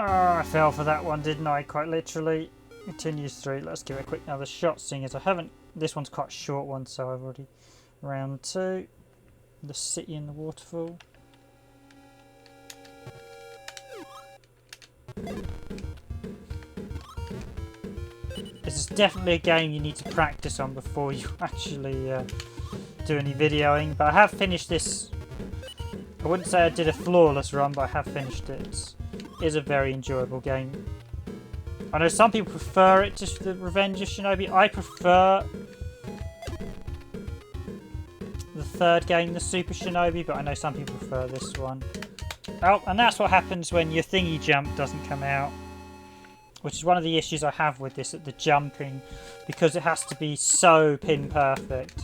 Oh, I fell for that one, didn't I? Quite literally. Continues through. Let's give it a quick another shot, seeing as I haven't... This one's quite a short one, so I've already... Round 2. The city and the waterfall. This is definitely a game you need to practice on before you actually do any videoing. But I have finished this... I wouldn't say I did a flawless run, but I have finished it. It is a very enjoyable game. I know some people prefer it to the Revenge of Shinobi. I prefer the third game, the Super Shinobi, but I know some people prefer this one. Oh, and that's what happens when your thingy jump doesn't come out. Which is one of the issues I have with this, at the jumping, because it has to be so pin perfect.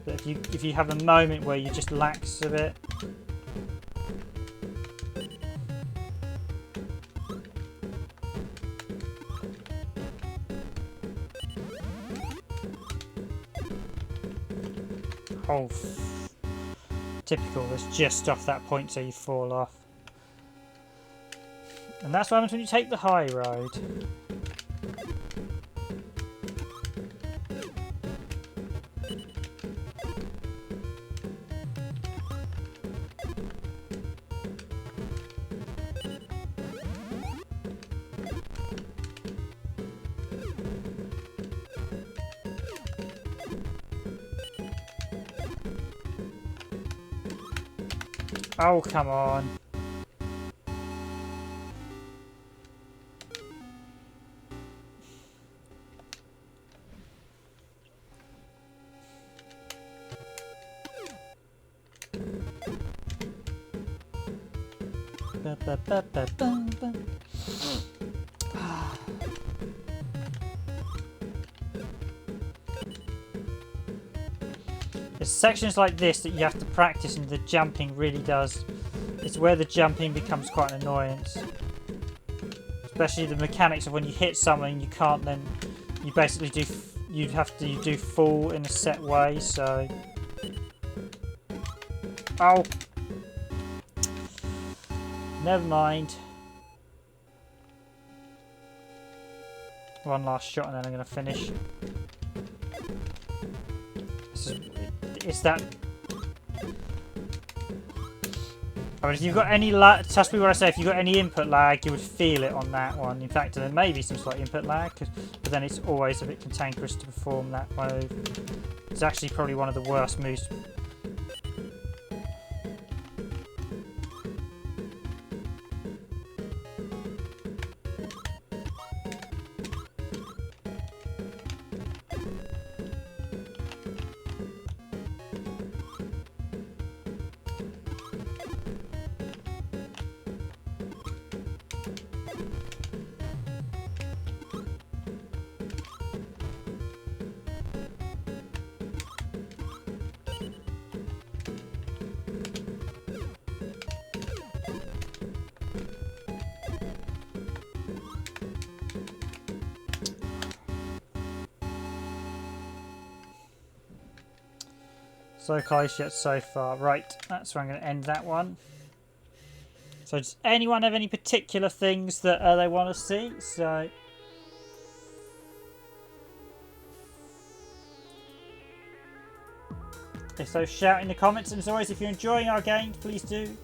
But if you have a moment where you just lax a bit. Oh, typical, it's just off that point so you fall off. And that's what happens when you take the high road. Oh, come on. Ba, ba, ba, ba, ba, ba. It's sections like this that you have to practice, and the jumping really does. It's where the jumping becomes quite an annoyance. Especially the mechanics of when you hit something, you can't then... You basically do... You'd have to do fall in a set way, so... Oh! Never mind. One last shot and then I'm going to finish. It's that... I mean, if you've got any lag, trust me when I say, if you've got any input lag, you would feel it on that one. In fact, there may be some slight input lag, but then it's always a bit cantankerous to perform that move. It's actually probably one of the worst moves. So close yet so far. Right, that's where I'm going to end that one. So does anyone have any particular things that they want to see? So... if so, shout in the comments. And as always, if you're enjoying our games, please do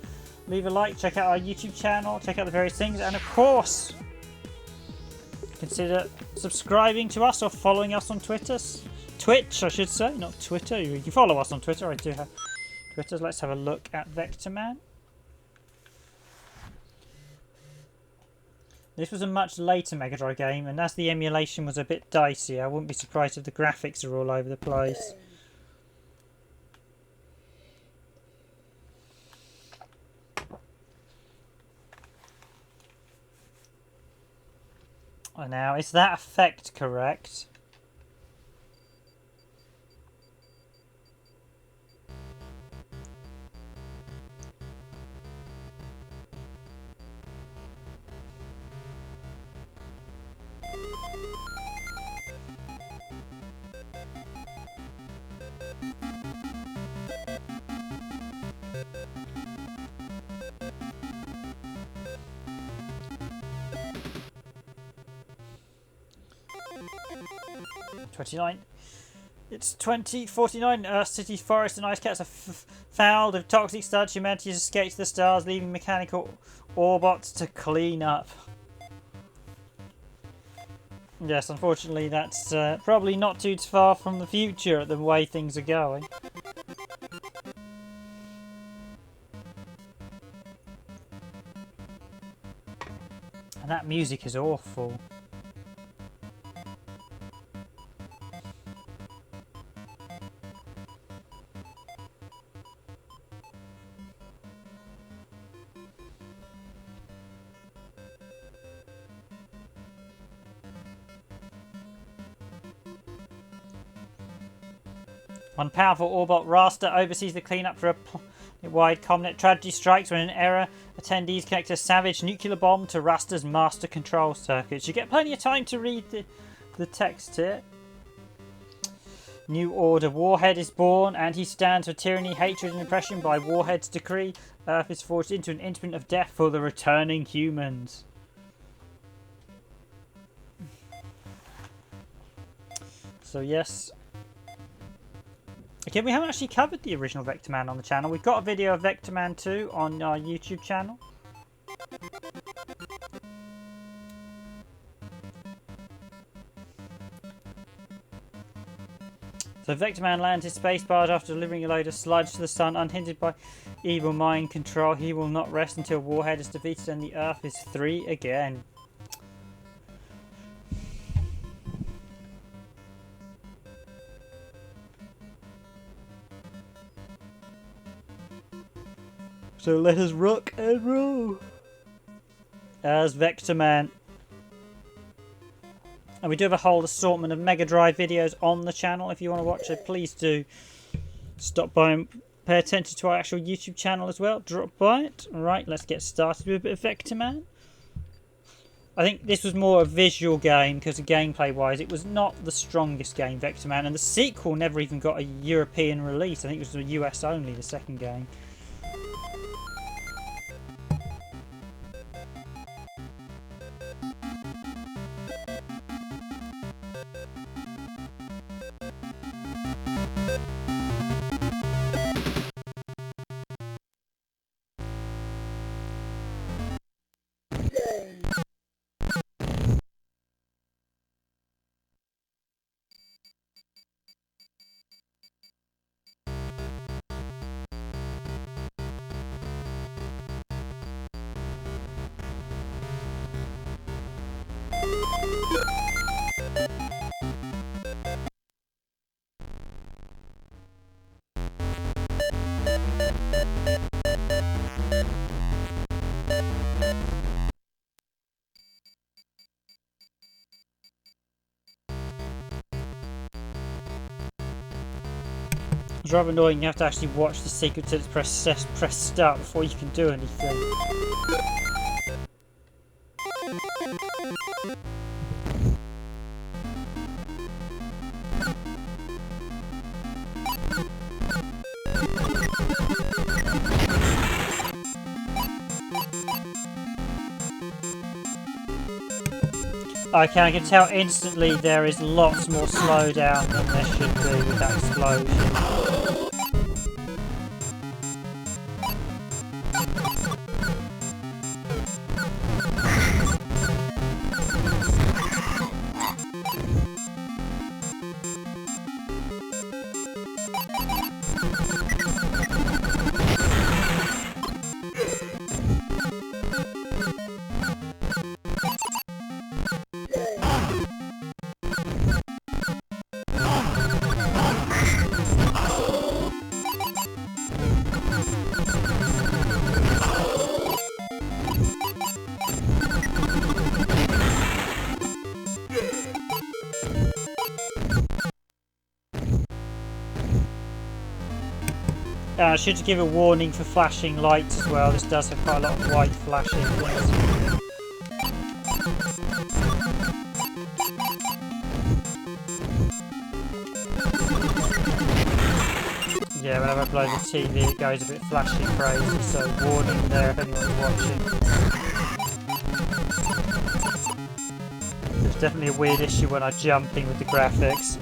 leave a like, check out our YouTube channel, check out the various things, and of course, consider subscribing to us or following us on Twitter. Twitch, I should say, not Twitter. You can follow us on Twitter. I do have Twitter. Let's have a look at Vectorman. This was a much later Mega Drive game, and as the emulation was a bit dicey, I wouldn't be surprised if the graphics are all over the place. Now, is that effect correct? It's 2049. Earth, cities, forests, and ice caps are fouled with toxic sludge. Humanity has escaped to the stars, leaving mechanical Autobots to clean up. Yes, unfortunately, that's probably not too far from the future, the way things are going. And that music is awful. One powerful Autobot Raster oversees the cleanup for a wide Comnet. Tragedy strikes when an error. Attendees connect a savage nuclear bomb to Raster's master control circuits. You get plenty of time to read the text here. New Order. Warhead is born, and he stands for tyranny, hatred, and oppression. By Warhead's decree, Earth is forged into an instrument of death for the returning humans. So yes. Okay, we haven't actually covered the original Vectorman on the channel. We've got a video of Vectorman 2 on our YouTube channel. So Vectorman lands his space barge after delivering a load of sludge to the sun. Unhindered by evil mind control, he will not rest until Warhead is defeated and the Earth is free again. So let us rock and roll as Vectorman. And we do have a whole assortment of Mega Drive videos on the channel. If you want to watch it, please do stop by and pay attention to our actual YouTube channel as well. Drop by it. Alright, let's get started with a bit of Vectorman. I think this was more a visual game because gameplay wise it was not the strongest game, Vectorman. And the sequel never even got a European release. I think it was the US only, the second game. It's rather annoying, you have to actually watch the sequence and press start before you can do anything. Okay, I can tell instantly there is lots more slowdown than there should be with that explosion. I should give a warning for flashing lights as well. This does have quite a lot of white flashing things. Yeah, whenever I blow the TV it goes a bit flashy crazy, so warning there if anyone's watching. There's definitely a weird issue when I'm jumping with the graphics.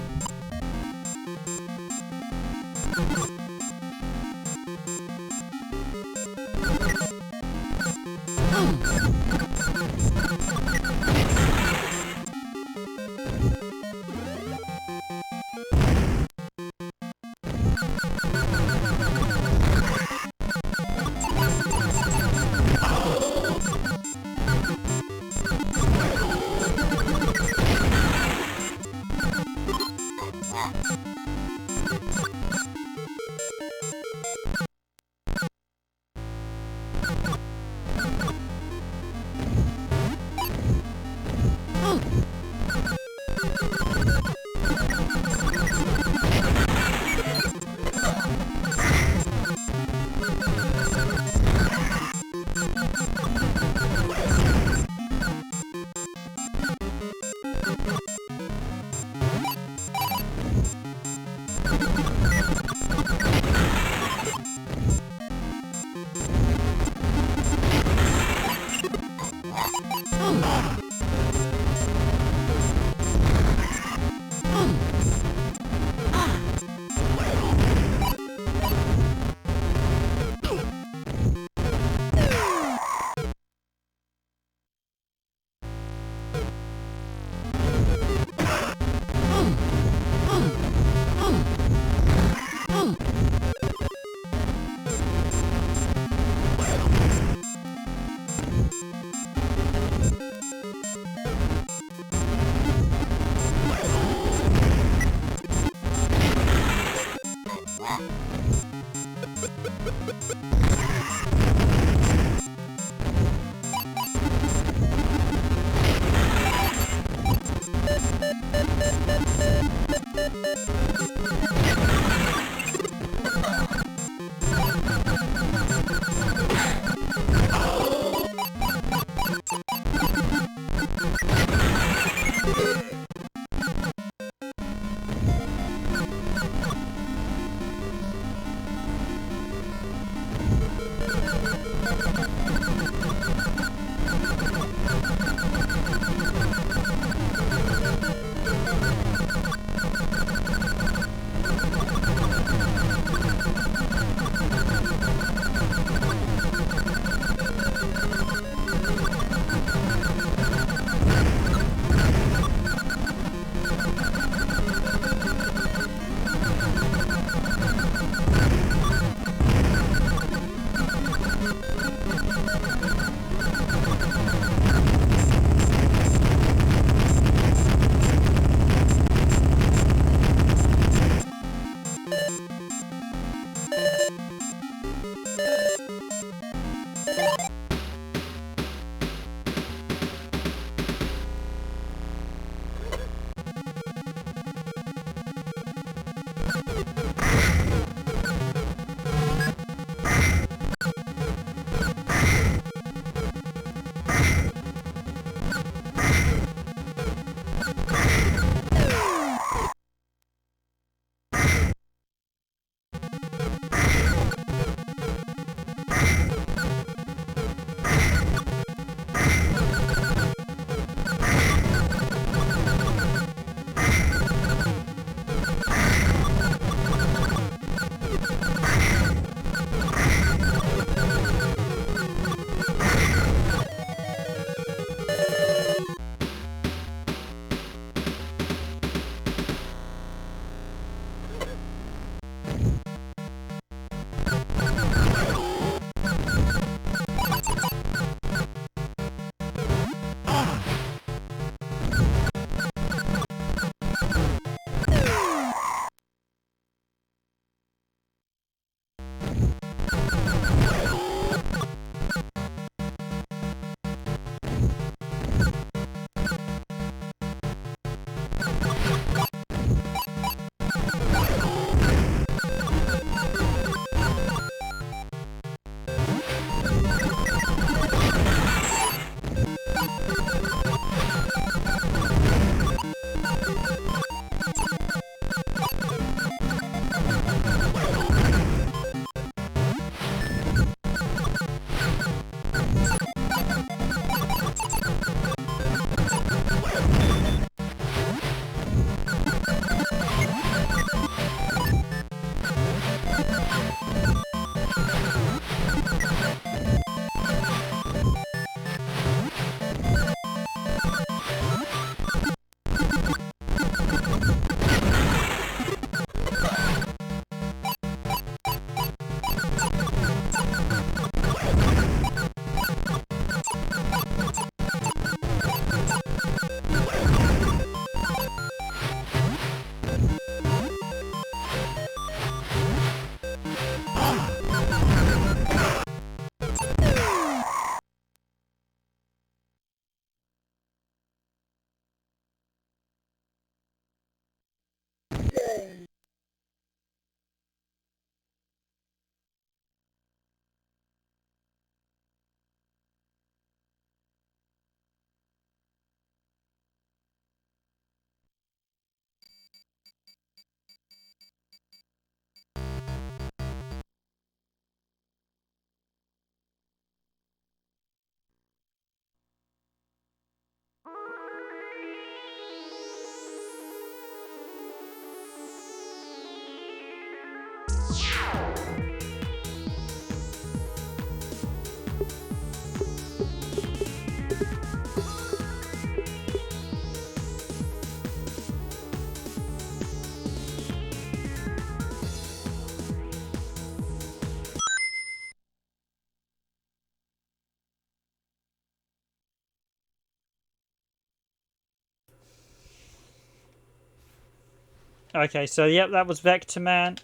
Okay, so yep, that was Vectorman.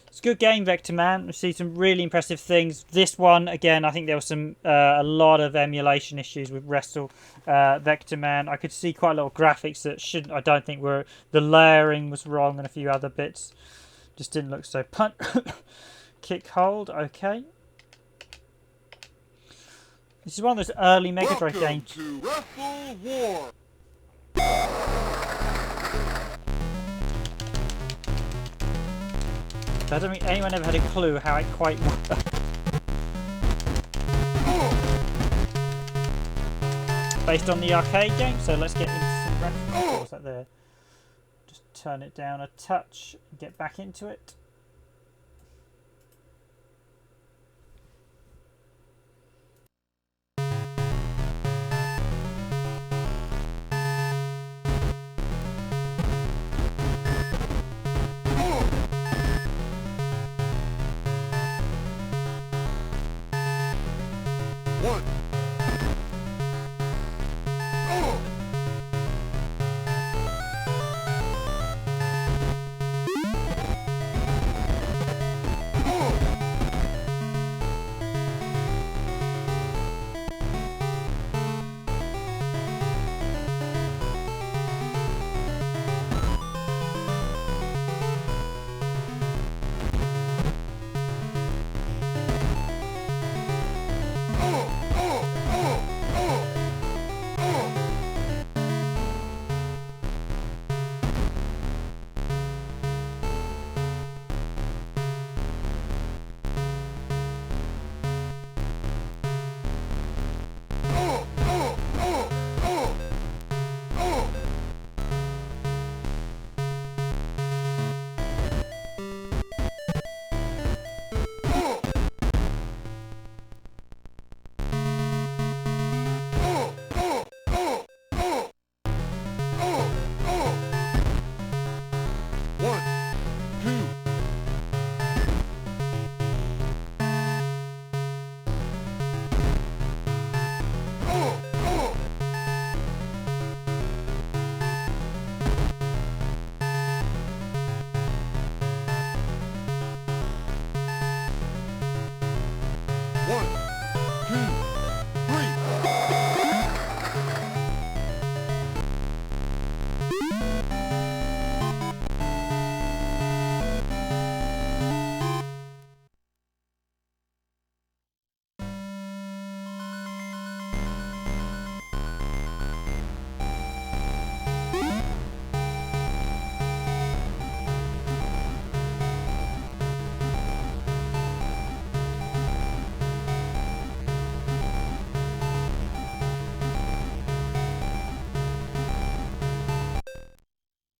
It's a good game, Vectorman. We see some really impressive things. This one, again, I think there was some a lot of emulation issues with Wrestle Vectorman. I could see quite a lot of graphics that shouldn't. I don't think were. The layering was wrong and a few other bits just didn't look so punt. Kick hold, okay. This is one of those early Mega Drive games. To Wrestle War. I don't think anyone ever had a clue how it quite worked. Based on the arcade game, so let's get into some reference. What was that there? Just turn it down a touch and get back into it. One.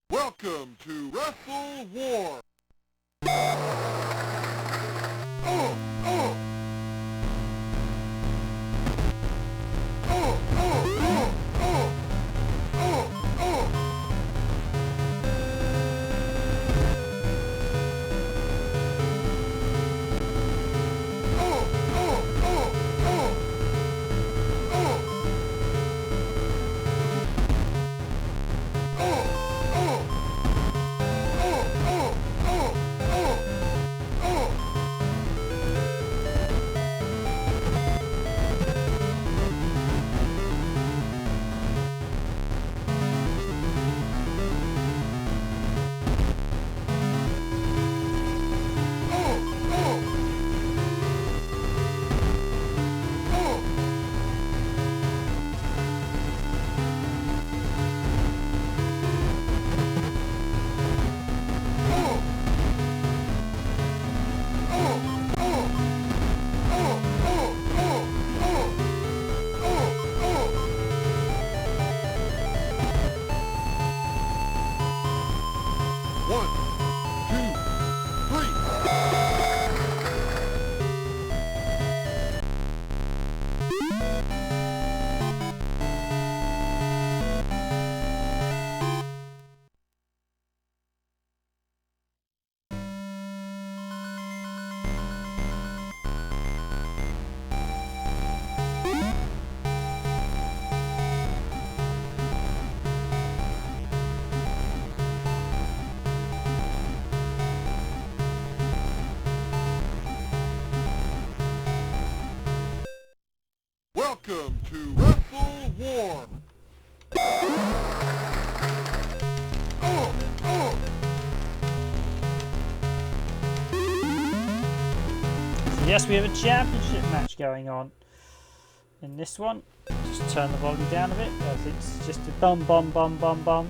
Welcome to Wrestle War. Welcome to Wrestle War. Yes, we have a championship match going on in this one. Just turn the volume down a bit, as it's just a bum bum bum bum bum.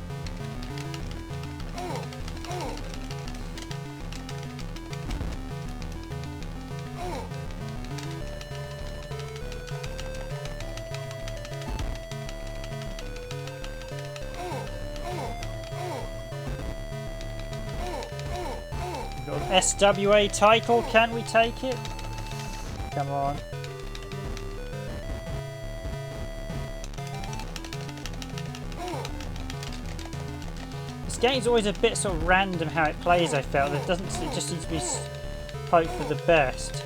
We've got an SWA title, can we take it? Come on. This game's always a bit sort of random how it plays, I felt. It just seems to be hope for the best.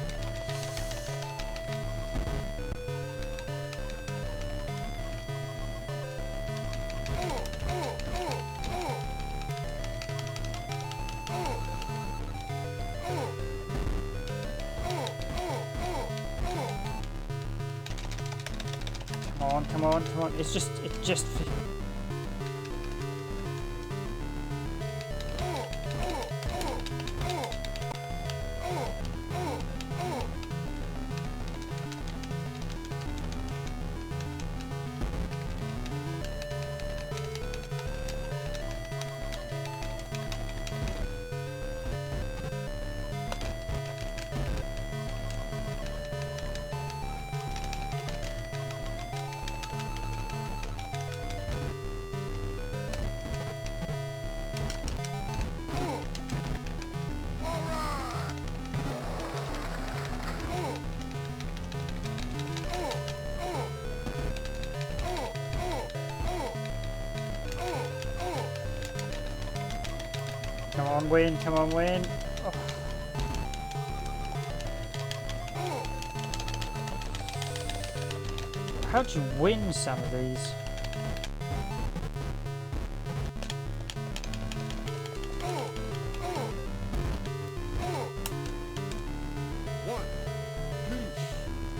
Come on. It's just. Come on, win. Oh. How'd you win some of these?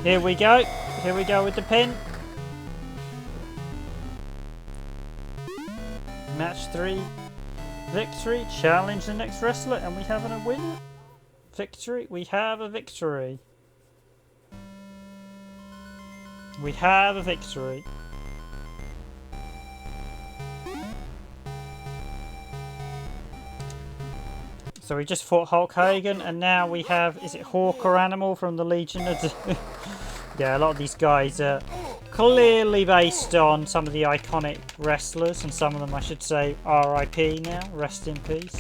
Here we go with the pin. Match 3. Victory, challenge the next wrestler, and we have a winner. Victory, we have a victory. We have a victory. So we just fought Hulk Hogan, and now we have, is it Hawk or Animal from the Legion of... Yeah, a lot of these guys are clearly based on some of the iconic wrestlers, and some of them I should say RIP now, rest in peace.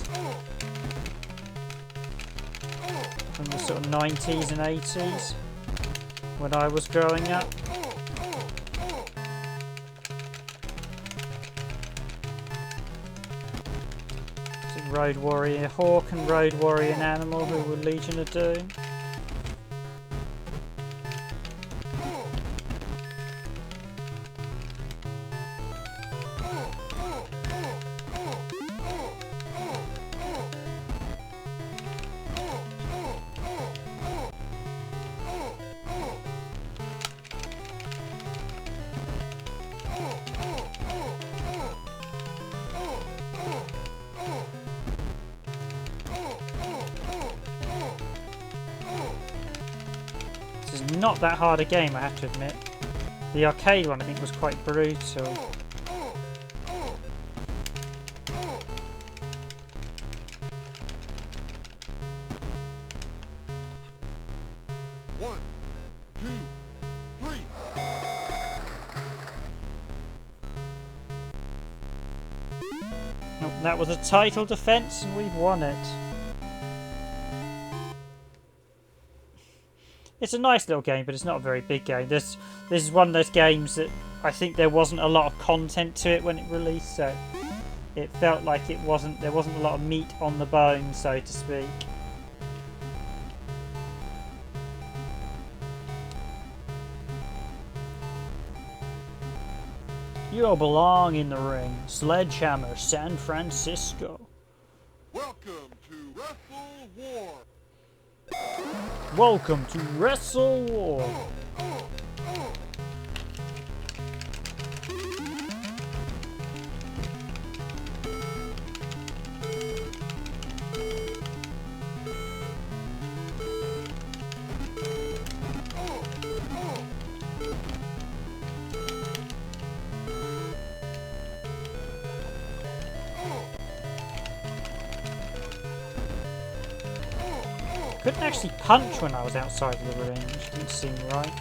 From the sort of 90s and 80s, when I was growing up. So Road Warrior Hawk and Road Warrior Animal, who were Legion of Doom. Not that hard a game, I have to admit. The arcade one I think was quite brutal. One, two, three. Nope, that was a title defense and we've won it. It's a nice little game, but it's not a very big game. This is one of those games that I think there wasn't a lot of content to it when it released, so it felt like there wasn't a lot of meat on the bone, so to speak. You belong in the ring. Sledgehammer, San Francisco. Welcome to Wrestle War. Welcome to Wrestle War. Couldn't actually punch when I was outside of the ring, which didn't seem right.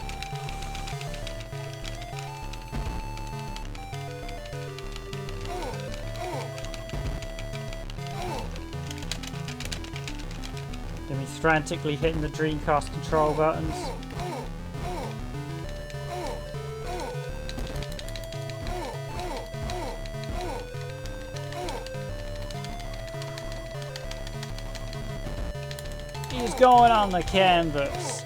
Then he's frantically hitting the Dreamcast control buttons. He's going on the canvas.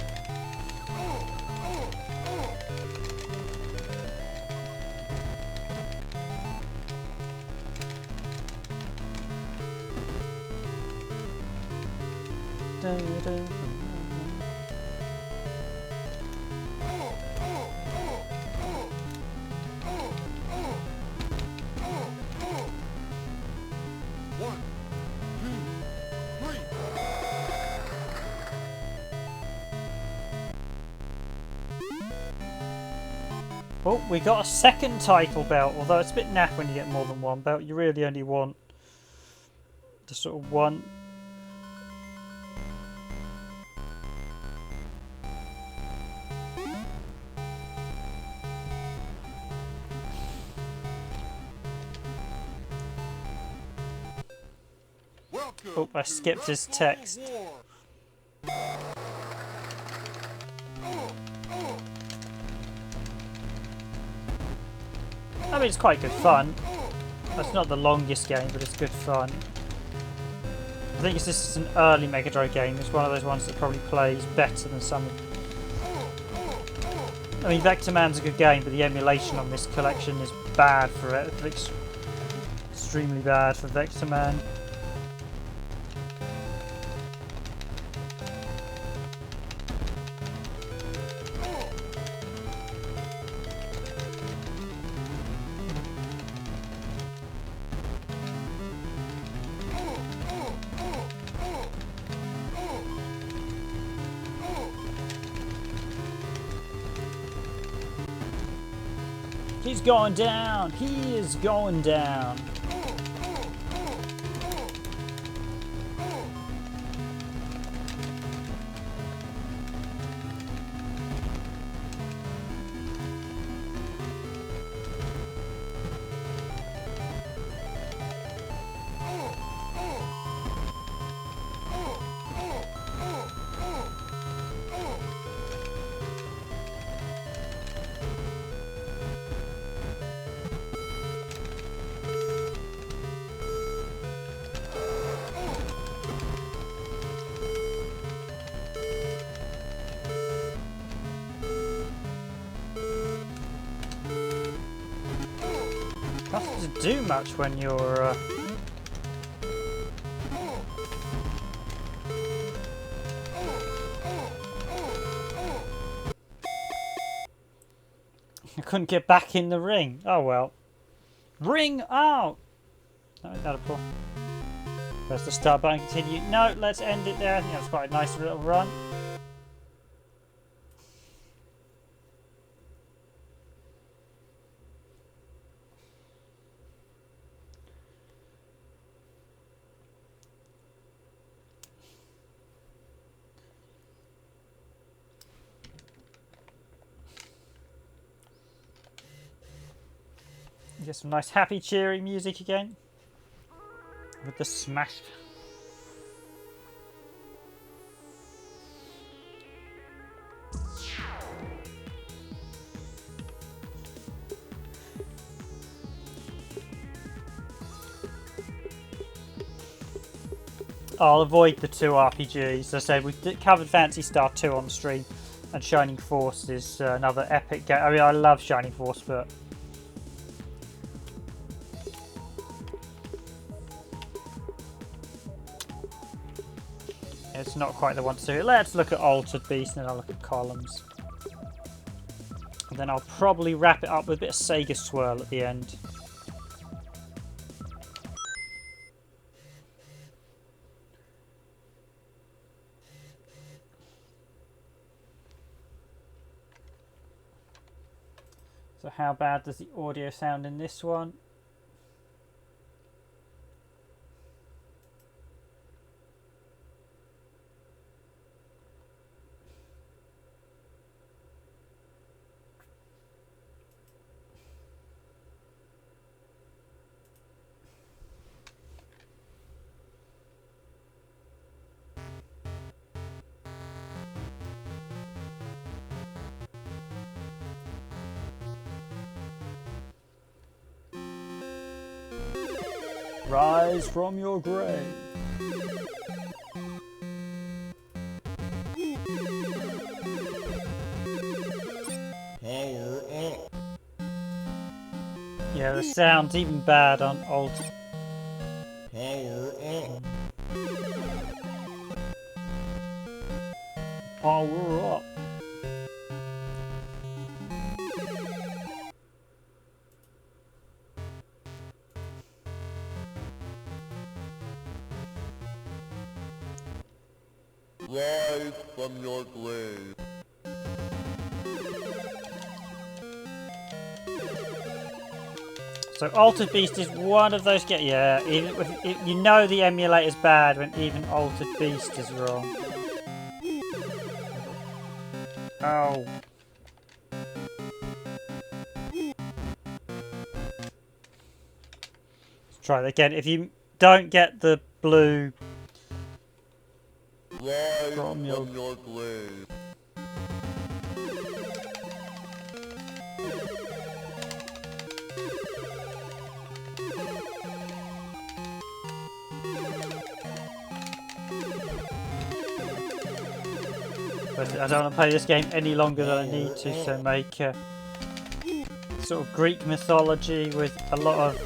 One, two, three. Oh, we got a second title belt, although it's a bit naff when you get more than one belt. You really only want the sort of one. Oh, I skipped his text. I mean, it's quite good fun. It's not the longest game, but it's good fun. I think this is an early Mega Drive game. It's one of those ones that probably plays better than some. I mean, Vectorman's a good game, but the emulation on this collection is bad for it. It's extremely bad for Vectorman. He's going down! He is going down! Doesn't do much when you're I couldn't get back in the ring. Oh well. Ring out! No, that'll pull. Press the start button, continue. No, let's end it there. I think that was quite a nice little run. Get some nice happy cheery music again with the Smash. I'll avoid the two RPGs. As I said, we covered Phantasy Star 2 on the stream, and Shining Force is another epic game. I mean, I love Shining Force, but it's not quite the one to do it. Let's look at Altered Beast and then I'll look at Columns. And then I'll probably wrap it up with a bit of SEGA Swirl at the end. So how bad does the audio sound in this one? Rise from your grave. Power up. Yeah, the sound's even bad on old. Power up. Power up. Rise from your grave. So Altered Beast is one of those yeah, even if you know the emulator's bad when even Altered Beast is wrong. Oh. Let's try that again. If you don't get the blue Rise from your grave. But I don't want to play this game any longer than I need to, so make sort of Greek mythology with a lot of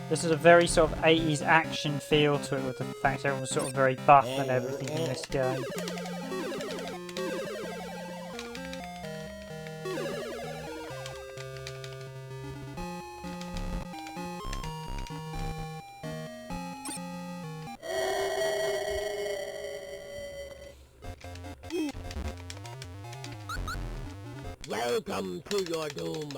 this is a very sort of 80s action feel to it, with the fact everyone's sort of very buff and everything in this game. Welcome to your doom.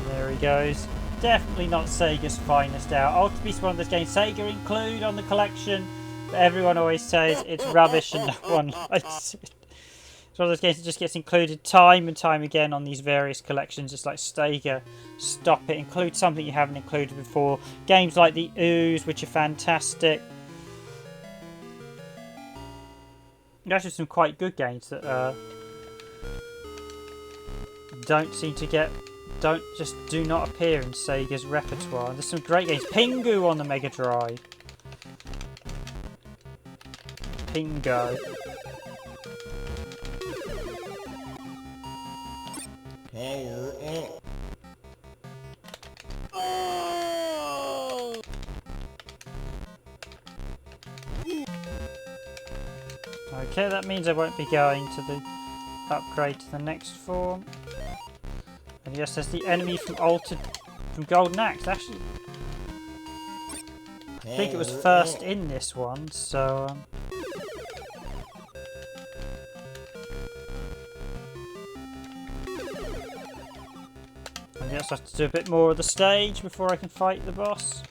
There he goes. Definitely not Sega's finest out. Altered Beast is one of those games Sega include on the collection, but everyone always says it's rubbish and no one likes it. It's one of those games that just gets included time and time again on these various collections. It's like, Sega, stop it. Include something you haven't included before. Games like the Ooze, which are fantastic. There's actually some quite good games that don't seem to get... do not appear in Sega's repertoire. There's some great games. Pingu on the Mega Drive. Pingo. Power up. Oh! Okay, that means I won't be going to the upgrade to the next form. And yes, there's the enemy from Golden Axe. Actually, I think it was first in this one, so I guess I have to do a bit more of the stage before I can fight the boss.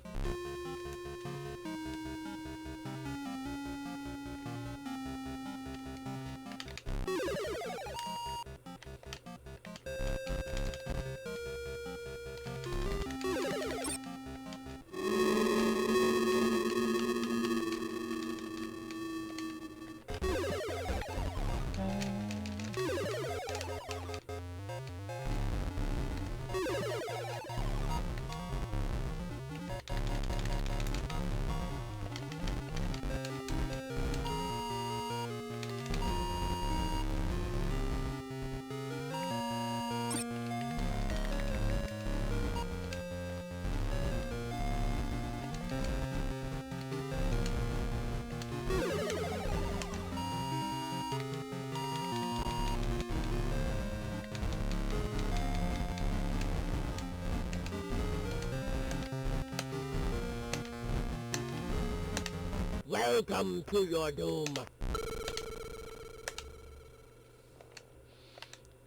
Welcome to your doom.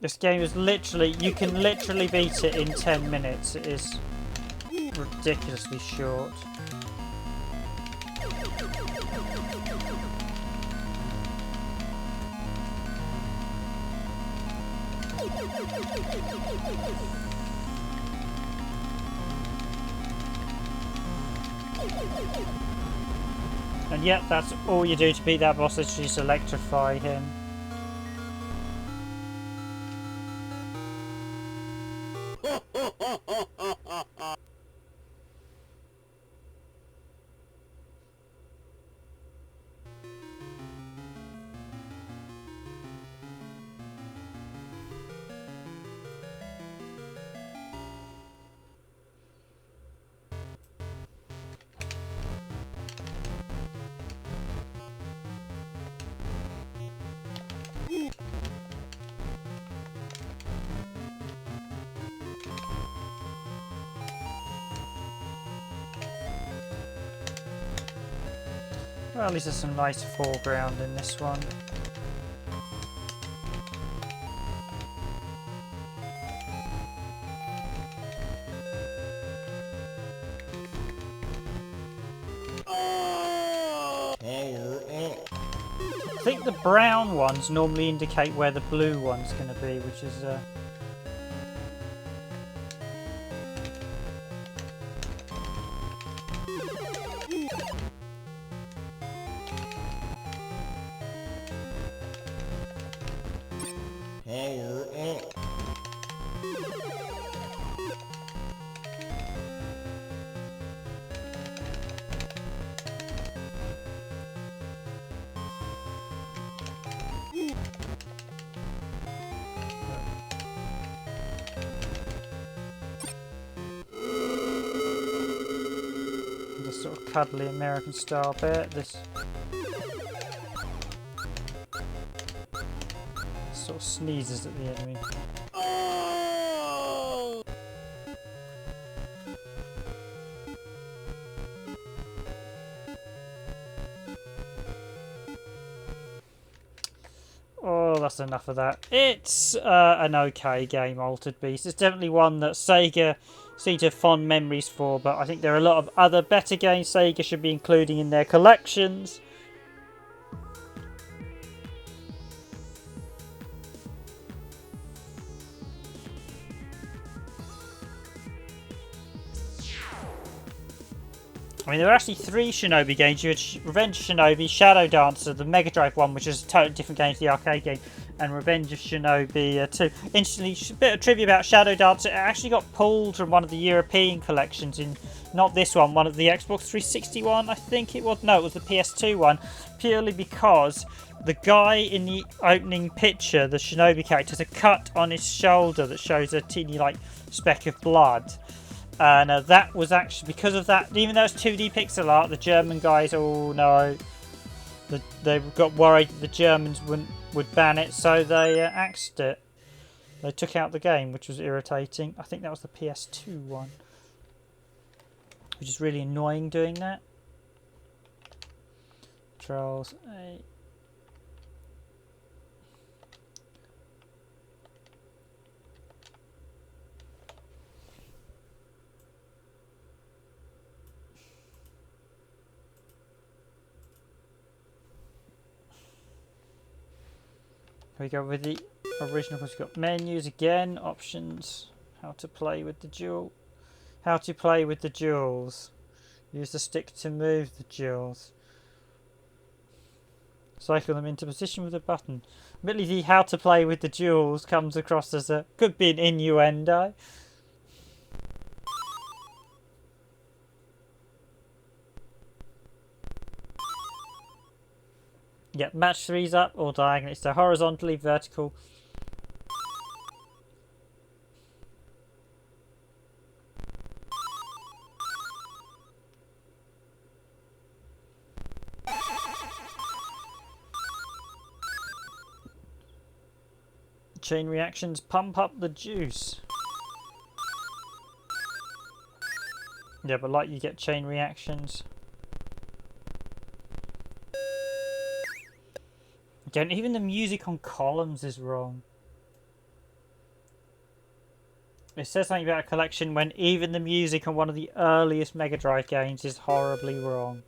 This game is literally, you can literally beat it in 10 minutes. It is ridiculously short. And yep, that's all you do to beat that boss, is just electrify him. Well, at least there's some nice foreground in this one. I think the brown ones normally indicate where the blue one's going to be, which is the sort of cuddly American style bit. This sort of sneezes at the enemy. Oh, that's enough of that. It's an okay game, Altered Beast. It's definitely one that Sega seem to have fond memories for, but I think there are a lot of other better games Sega should be including in their collections. I mean, there were actually 3 Shinobi games. You had Revenge of Shinobi, Shadow Dancer, the Mega Drive one, which is a totally different game to the arcade game, and Revenge of Shinobi 2. Interestingly, a bit of trivia about Shadow Dancer. It actually got pulled from one of the European collections, in not this one of the Xbox 360 one, I think it was. No, it was the PS2 one, purely because the guy in the opening picture, the Shinobi character, has a cut on his shoulder that shows a teeny like speck of blood. And that was actually because of that. Even though it's 2D pixel art, the German guys, oh no, they got worried the Germans would ban it, so they axed it. They took out the game, which was irritating. I think that was the PS2 one, which is really annoying doing that. Controls 8. We go with the original. We've got menus again, options, how to play with the jewel, how to play with the jewels. Use the stick to move the jewels. Cycle them into position with a button. Admittedly, the how to play with the jewels comes across as a could be an innuendo. Yep, match 3's up or diagonally, so horizontally, vertical. Chain reactions pump up the juice. Yeah, but like you get chain reactions. Again, even the music on columns is wrong. It says something about a collection when even the music on one of the earliest Mega Drive games is horribly wrong.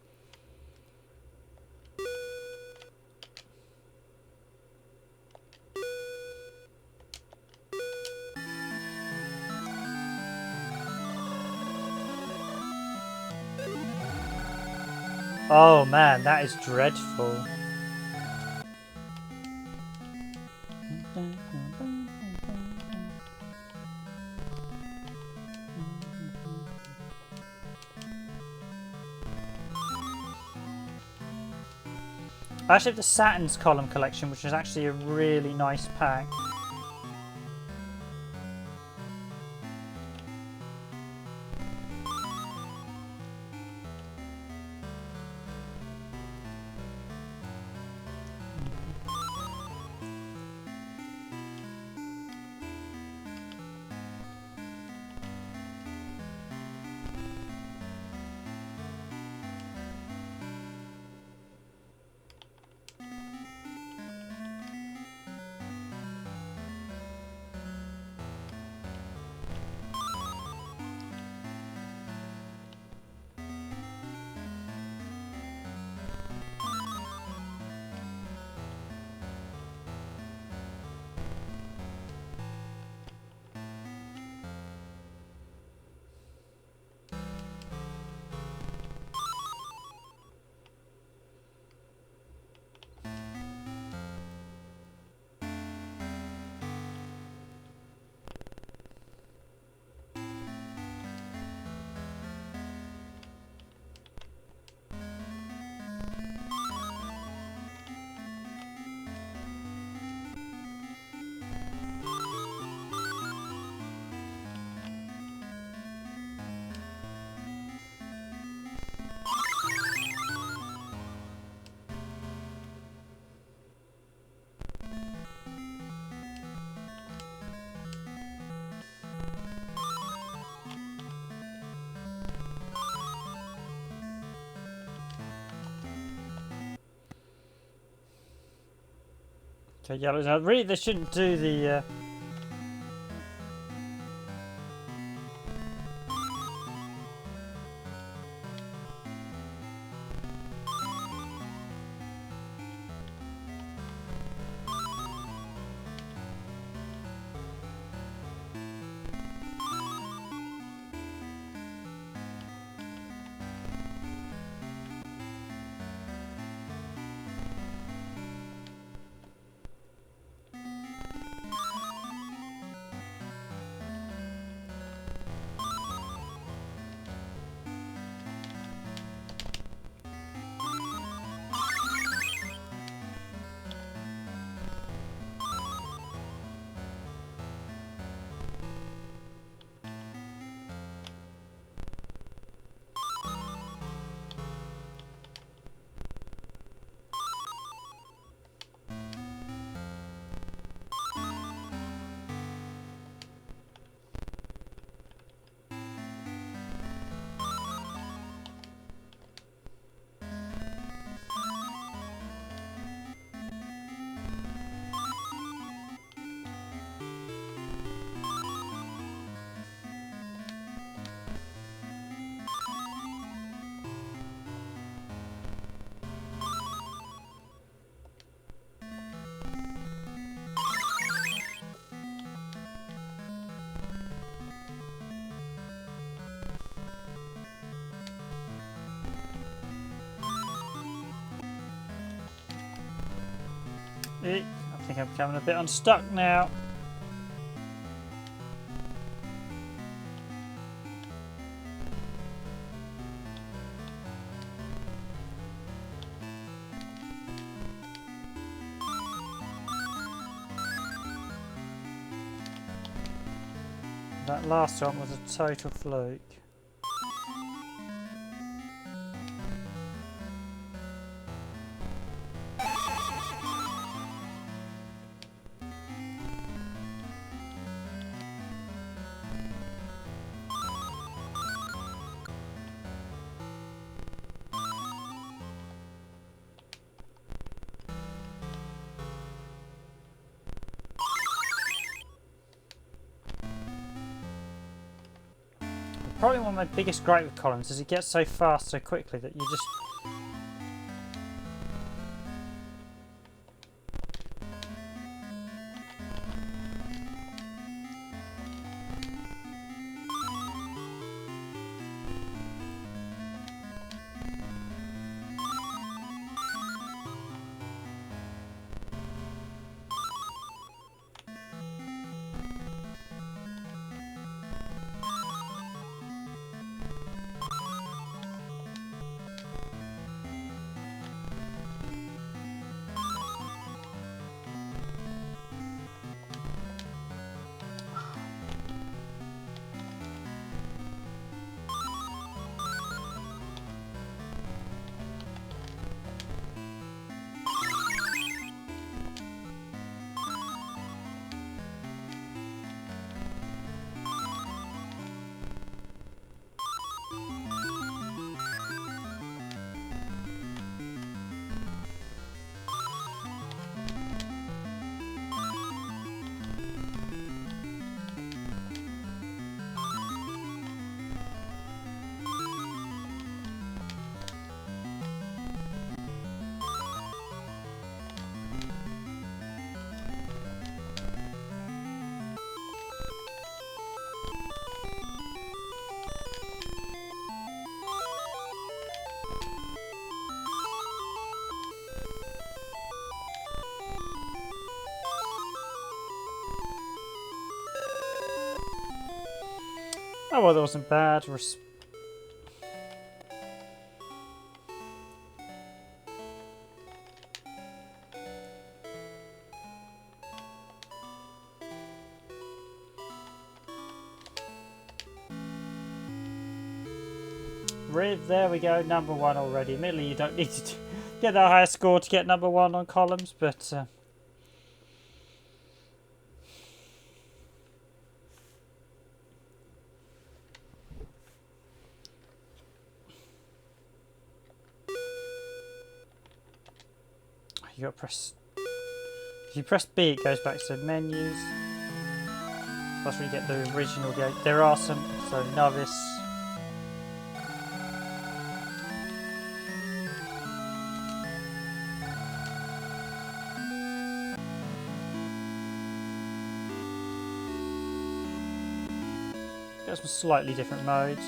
Oh man, that is dreadful. I actually have the Saturn's column collection, which is actually a really nice pack. Okay, yeah, now really they shouldn't do the... I think I'm becoming a bit unstuck now. That last one was a total fluke. probably one of my biggest gripe with columns is it gets so fast so quickly that you just... Oh well, that wasn't bad. There we go, number 1 already. Admittedly, you don't need to get that higher score to get number 1 on columns, but... you got to press... If you press B, it goes back to menus. That's where you get the original game. There are some... So, Novice... Got some slightly different modes.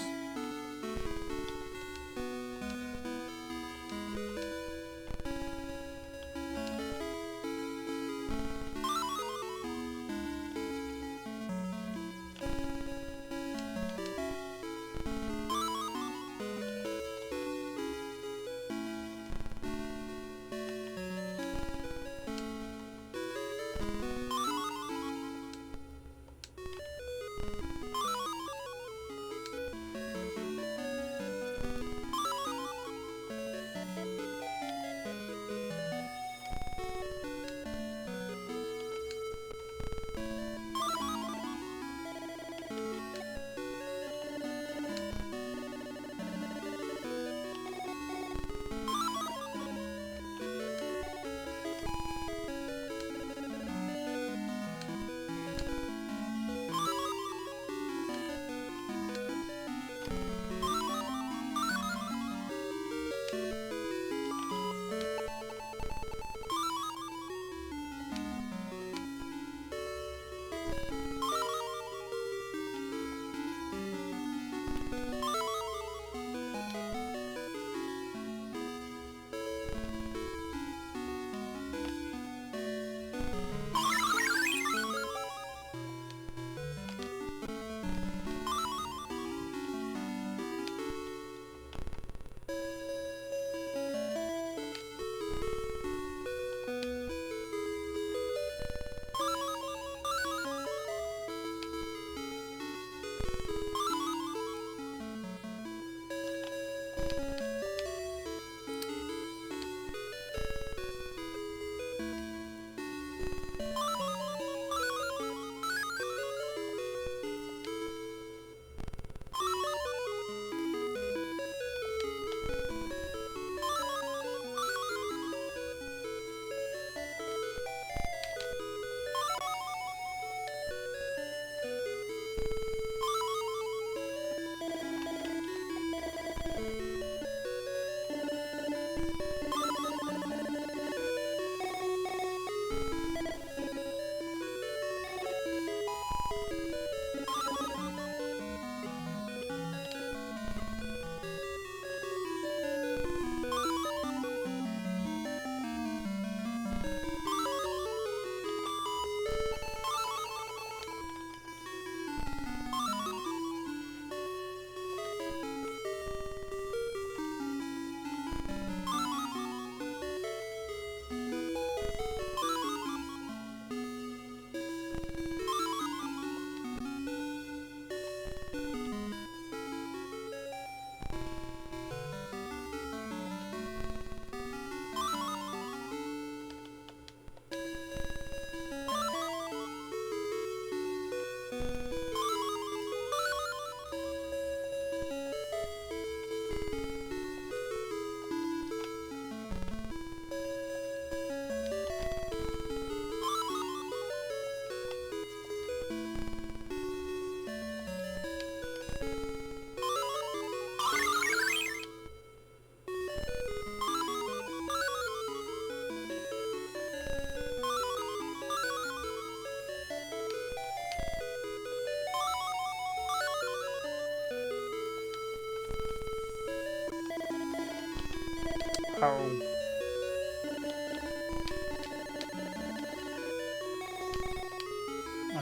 Oh.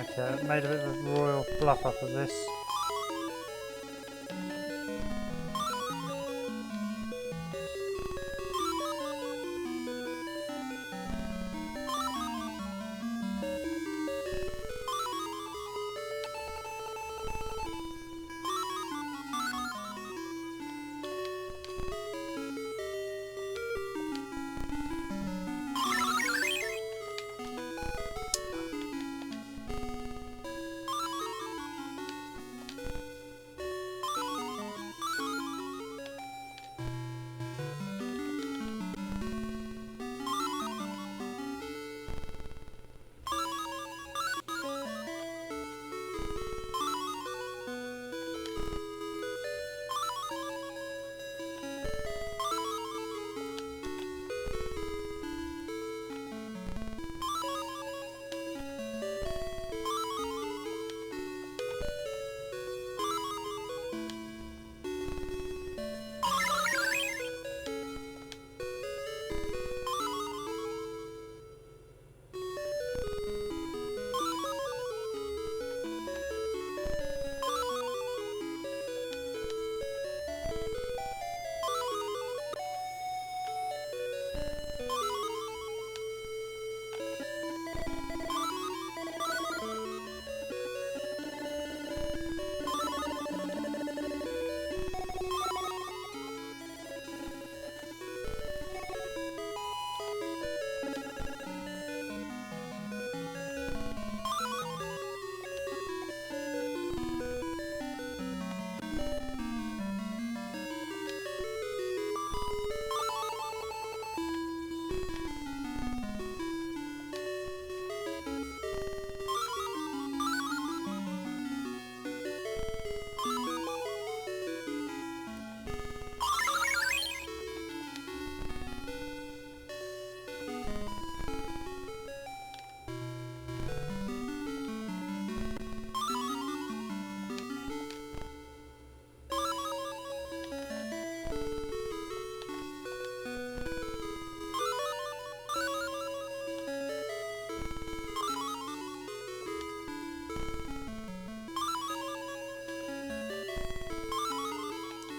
Okay, I made a bit of a royal fluff up of this.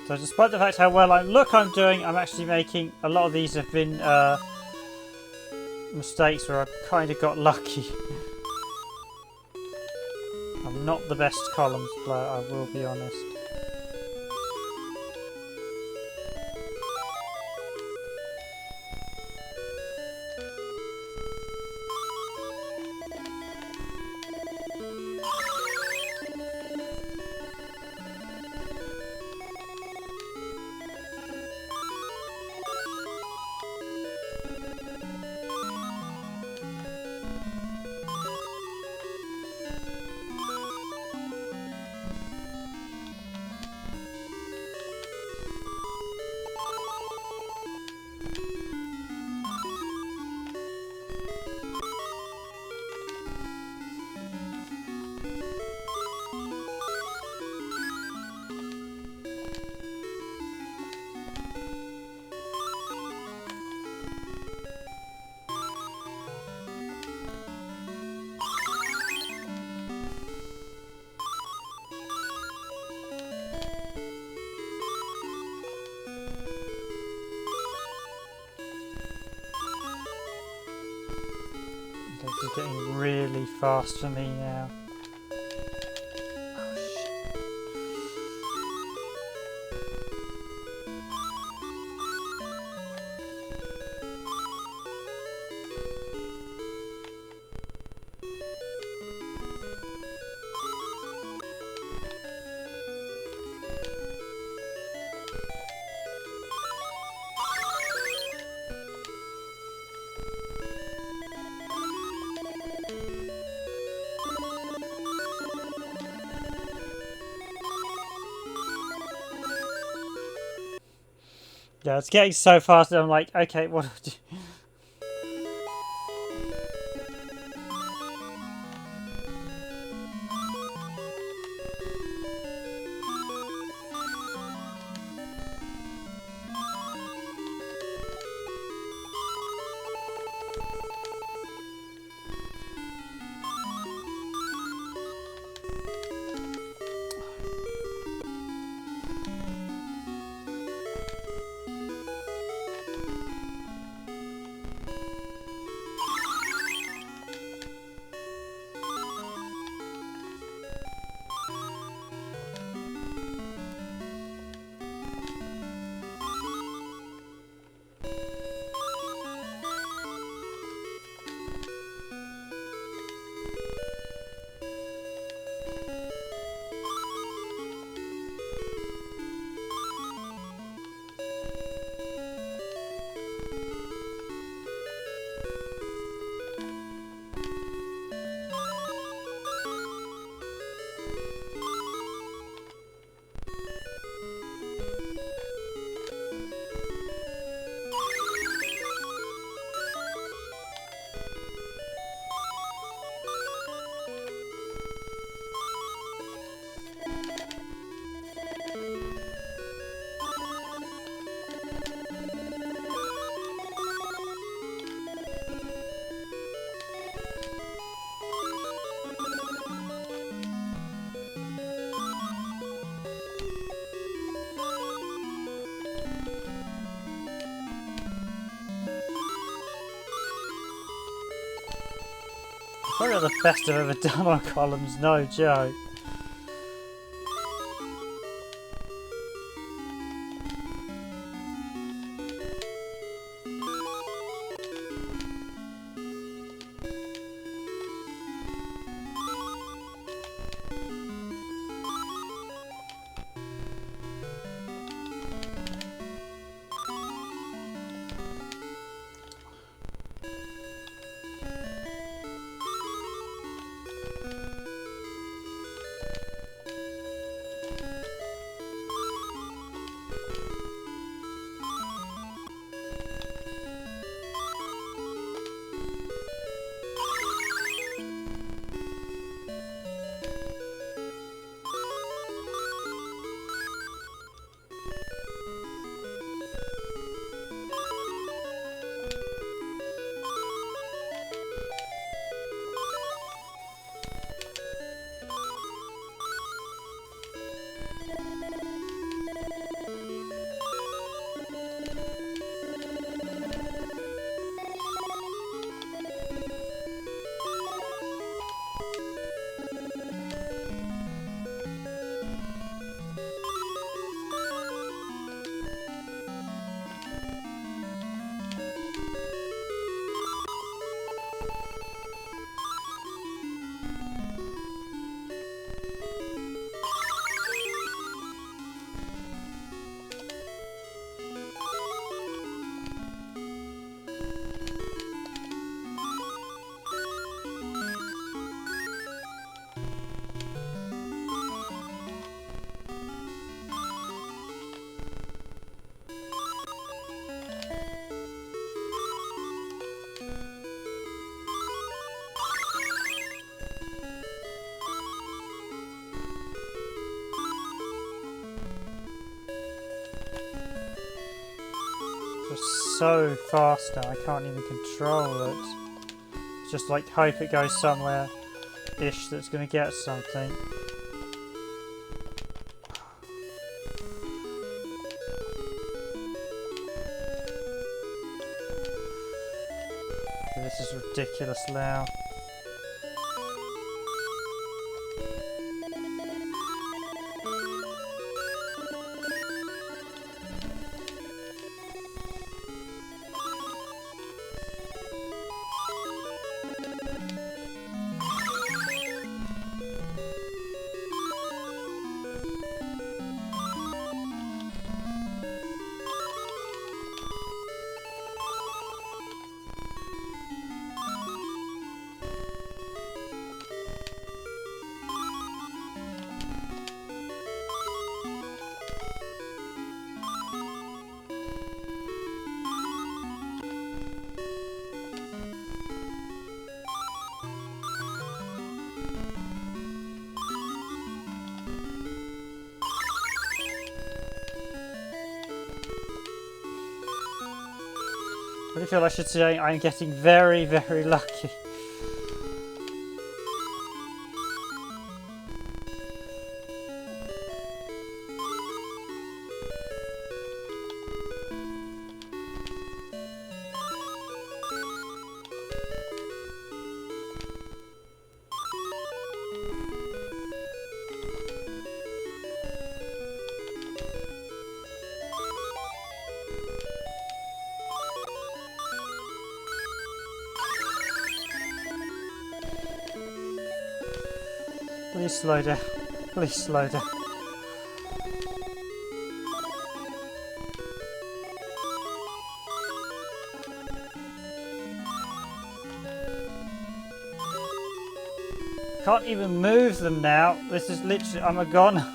So despite the fact how well I'm doing, I'm actually making a lot of these have been mistakes where I've kind of got lucky. I'm not the best columns player, I will be honest. This is getting really fast for me now. Yeah, it's getting so fast that I'm like, okay, what do I do? Probably the best I've ever done on columns, no joke. So fast now, I can't even control it. Just like hope it goes somewhere ish that's gonna get something. This is ridiculous now. I really feel I should say I'm getting very, very lucky. Please slow down. Please slow down. Can't even move them now. This is literally, I'm a goner.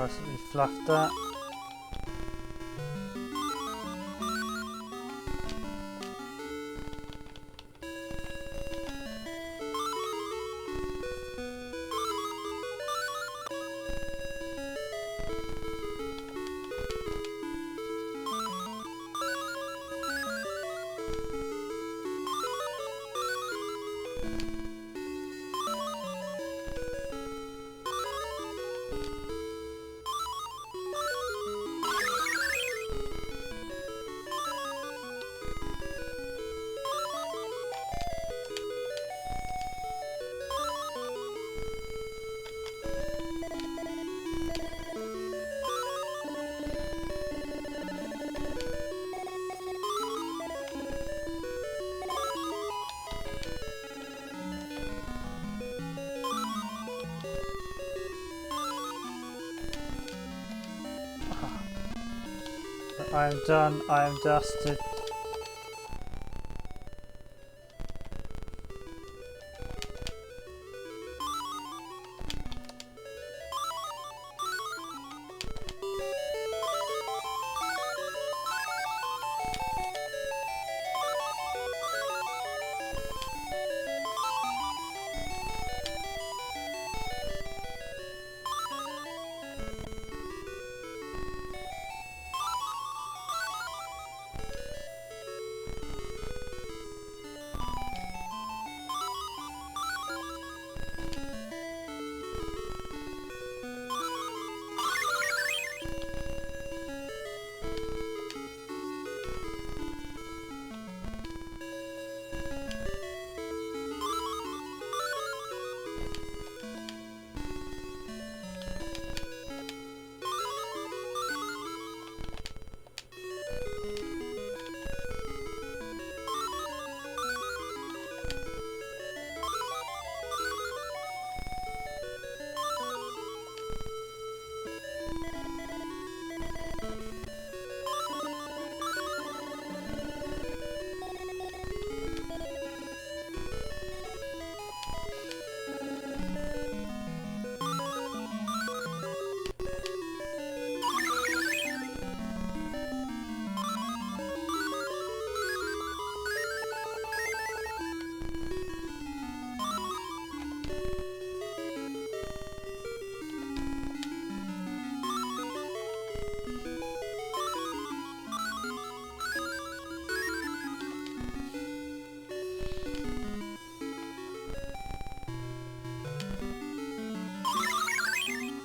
Possibly fluffed that. I am done, I am dusted.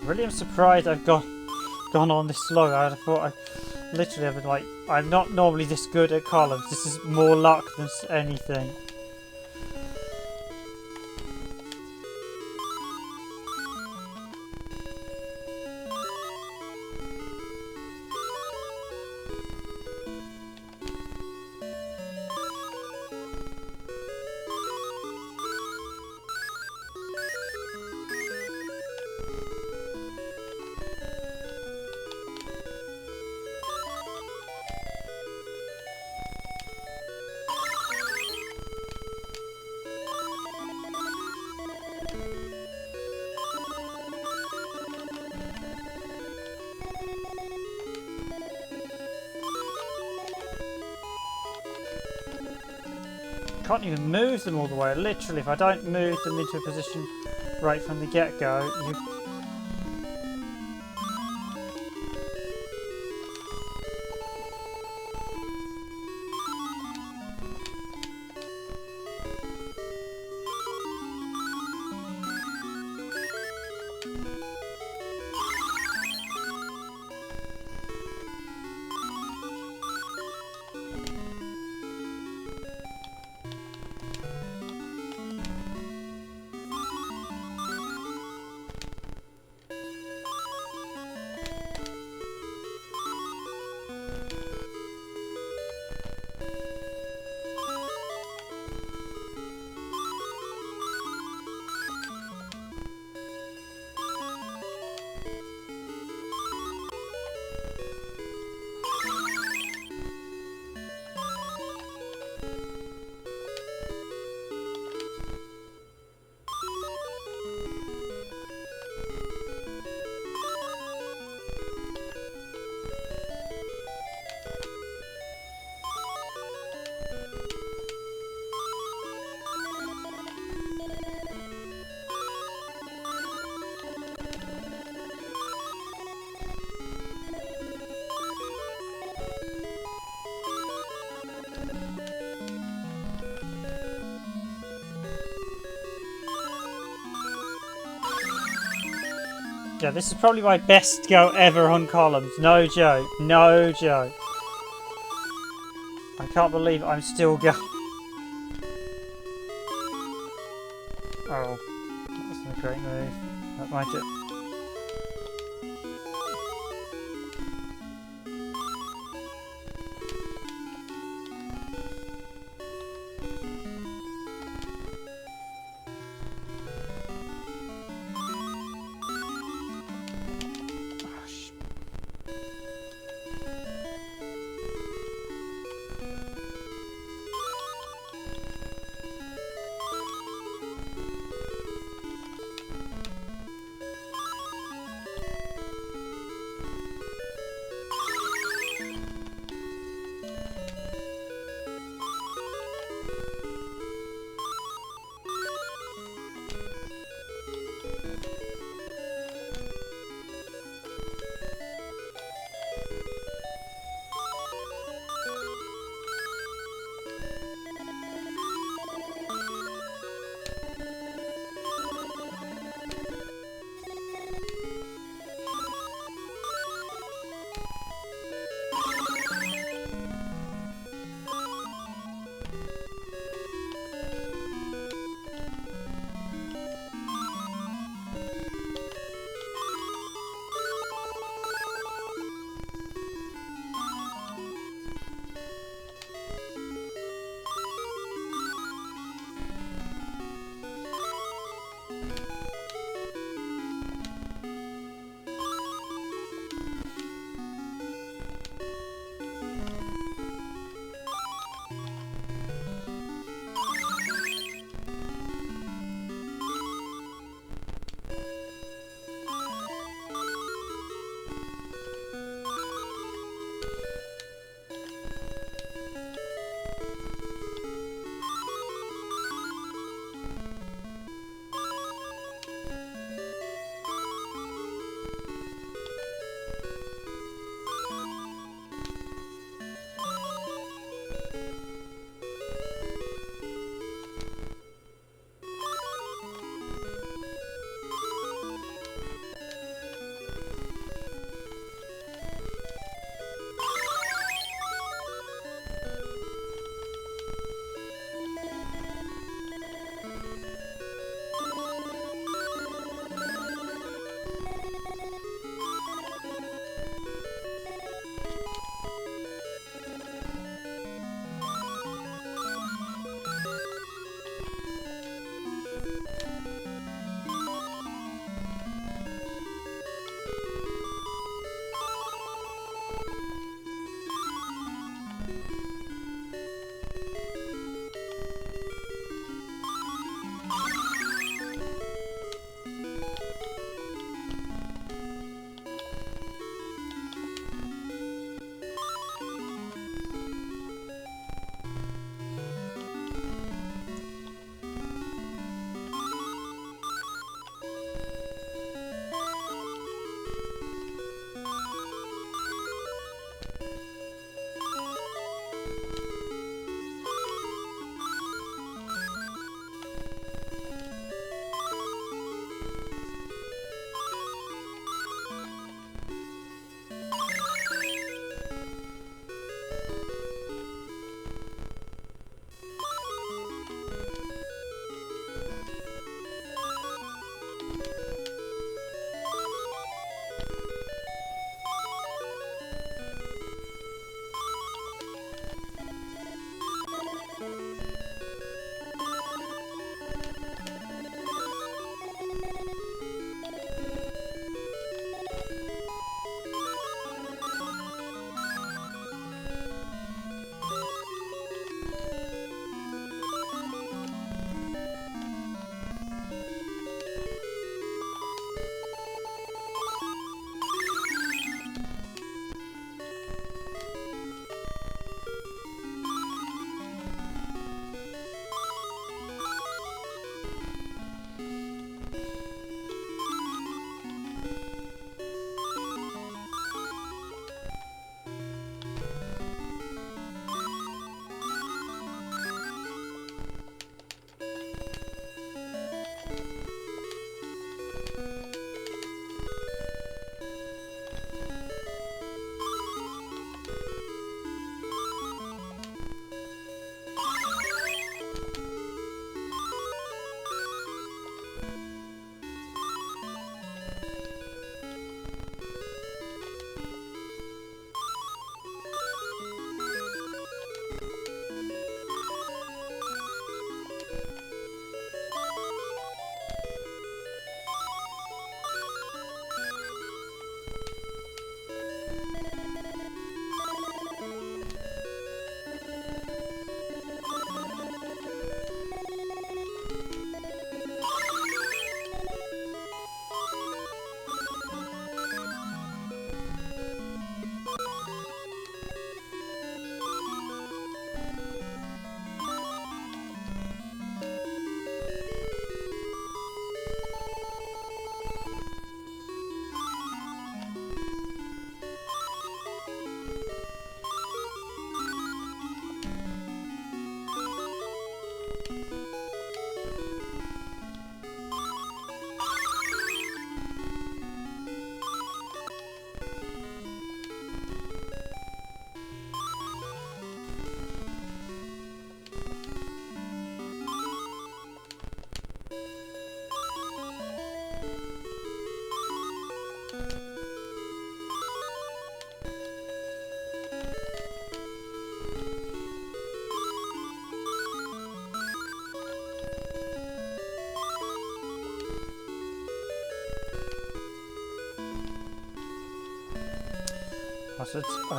Really am surprised I've gone on this long. I thought I literally have been like, I'm not normally this good at columns. This is more luck than anything. Can't even move them all the way. Literally, if I don't move them into a position right from the get-go, you... Yeah, this is probably my best go ever on columns. No joke. No joke. I can't believe I'm still going. Oh, that wasn't a great move. That might do.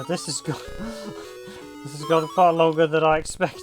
This has gone. This has gone far longer than I expected.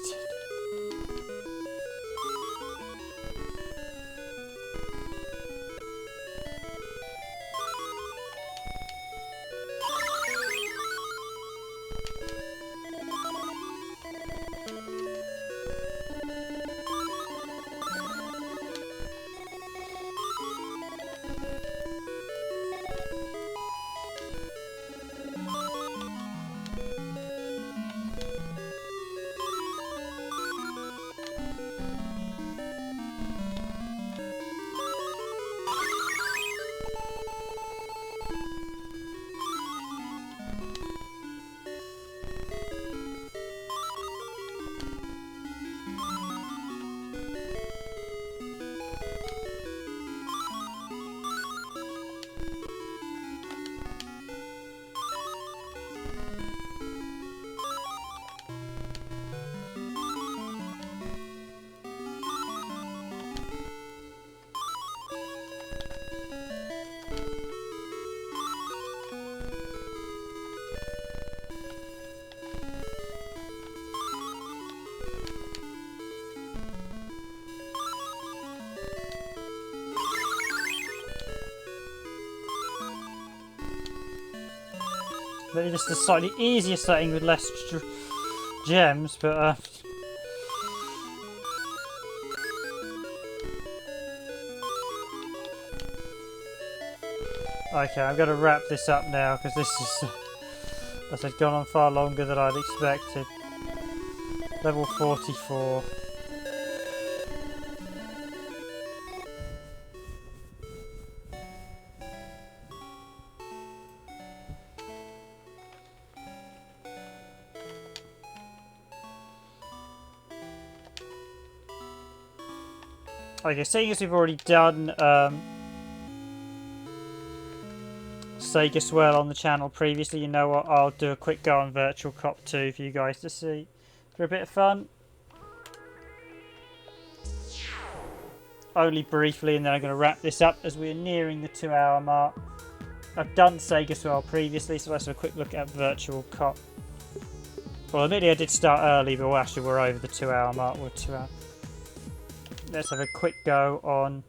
Maybe just a slightly easier setting with less gems, but okay, I'm going to wrap this up now because this is, as I've gone on far longer than I'd expected. Level 44. Okay, seeing as we've already done SEGA Swirl on the channel previously, you know what, I'll do a quick go on Virtua Cop 2 for you guys to see. For a bit of fun. Only briefly, and then I'm going to wrap this up as we're nearing the 2-hour mark. I've done SEGA Swirl previously, so let's have a quick look at Virtua Cop. Well, admittedly I did start early, but actually we're over the 2-hour mark. We're 2 hours. Let's have a quick go on.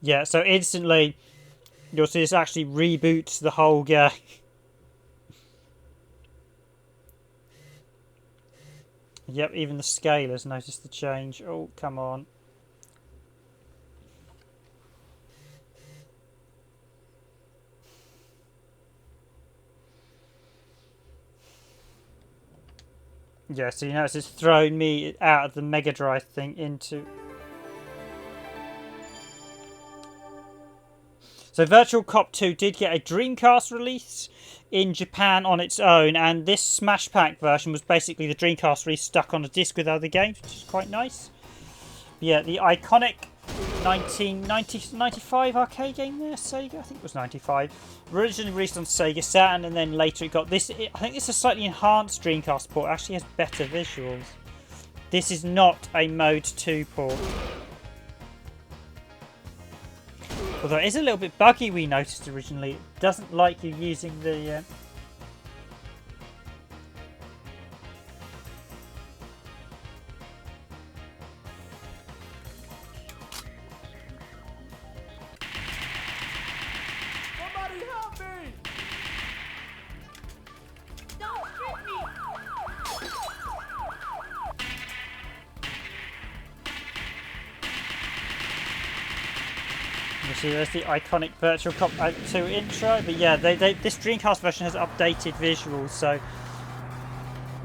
Yeah, so instantly you'll see this actually reboots the whole game. Yep, even the scalers noticed the change. Oh, come on. Yeah, so you notice it's thrown me out of the Mega Drive thing into... So Virtual Cop 2 did get a Dreamcast release in Japan on its own, and this Smash Pack version was basically the Dreamcast release stuck on a disc with other games, which is quite nice. Yeah, the iconic 1995 arcade game there, Sega, I think it was 95. Originally released on Sega Saturn, and then later it got this. I think it's a slightly enhanced Dreamcast port. It actually has better visuals. This is not a Mode 2 port. Although it is a little bit buggy, we noticed originally. It doesn't like you using the... See, there's the iconic Virtua Cop 2 intro, but yeah, this Dreamcast version has updated visuals, so...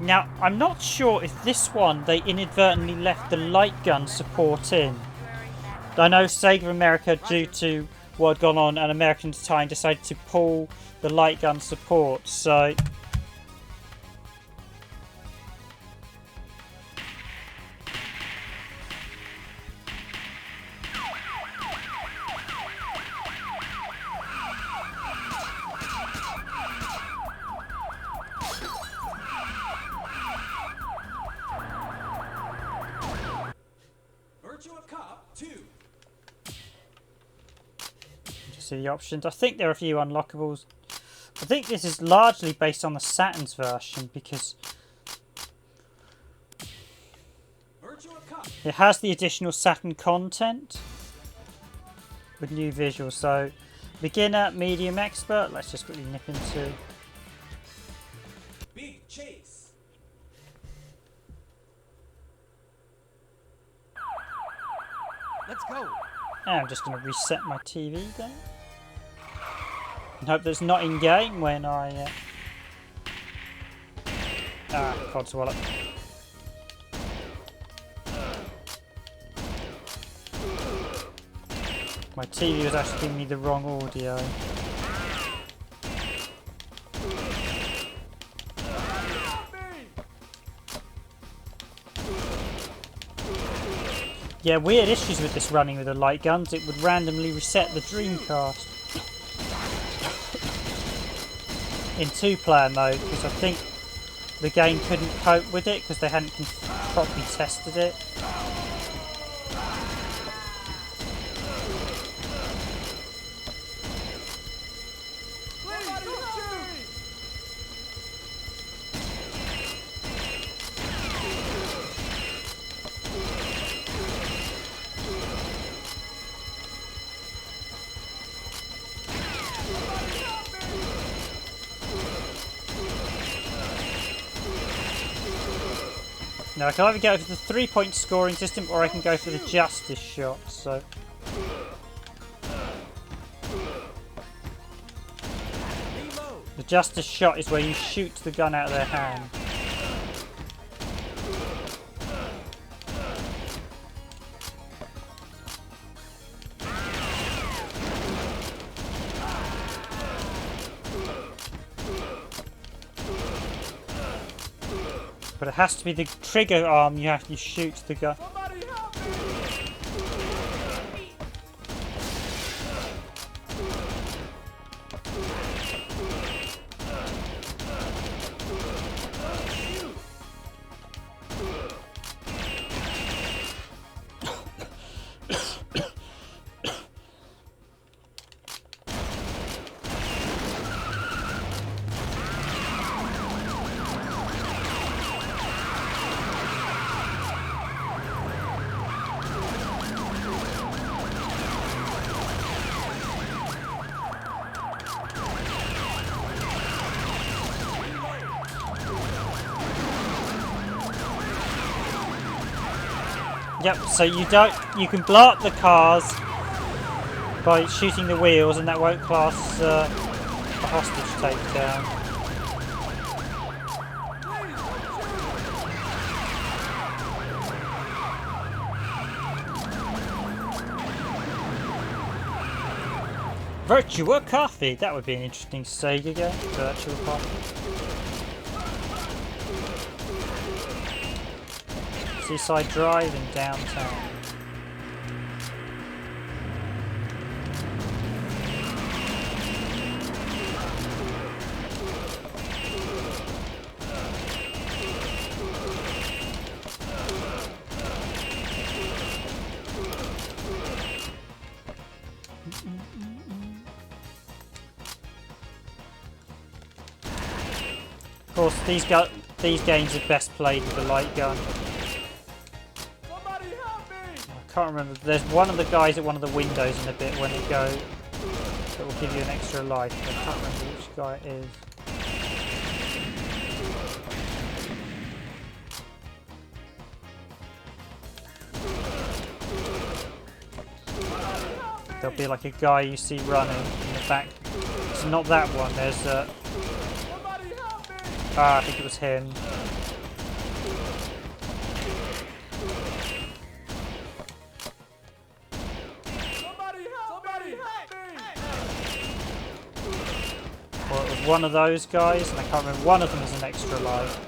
Now, I'm not sure if this one, they inadvertently left the light gun support in. I know Sega America, due to what had gone on and American time, decided to pull the light gun support, so... See the options. I think there are a few unlockables. I think this is largely based on the Saturn's version because Virtua Cop. it has the additional Saturn content with new visuals. So, beginner, medium, expert. Let's just quickly nip into. Big chase. Let's go. I'm just going to reset my TV then. And hope that's not in game when I. Codswallop. My TV was actually giving me the wrong audio. Yeah, weird issues with this running with the light guns. It would randomly reset the Dreamcast in two-player mode because I think the game couldn't cope with it because they hadn't properly tested it. Now I can either go for the 3-point scoring system or I can go for the justice shot, so... The justice shot is where you shoot the gun out of their hand. But it has to be the trigger arm you have to shoot the gun. Somebody help me. Yep, so you can blow up the cars by shooting the wheels and that won't class a hostage takedown. Virtua Coffee, that would be an interesting SEGA game. Virtua Coffee. Seaside Drive in downtown. Of course, these games are best played with a light gun. Somebody help me. I can't remember. There's one of the guys at one of the windows in a bit when it goes that will give you an extra life. I can't remember which guy it is. There'll be like a guy you see running in the back. It's not that one. There's Somebody help me. I think it was him. Somebody help me. Or it was one of those guys, and I can't remember. One of them is an extra life.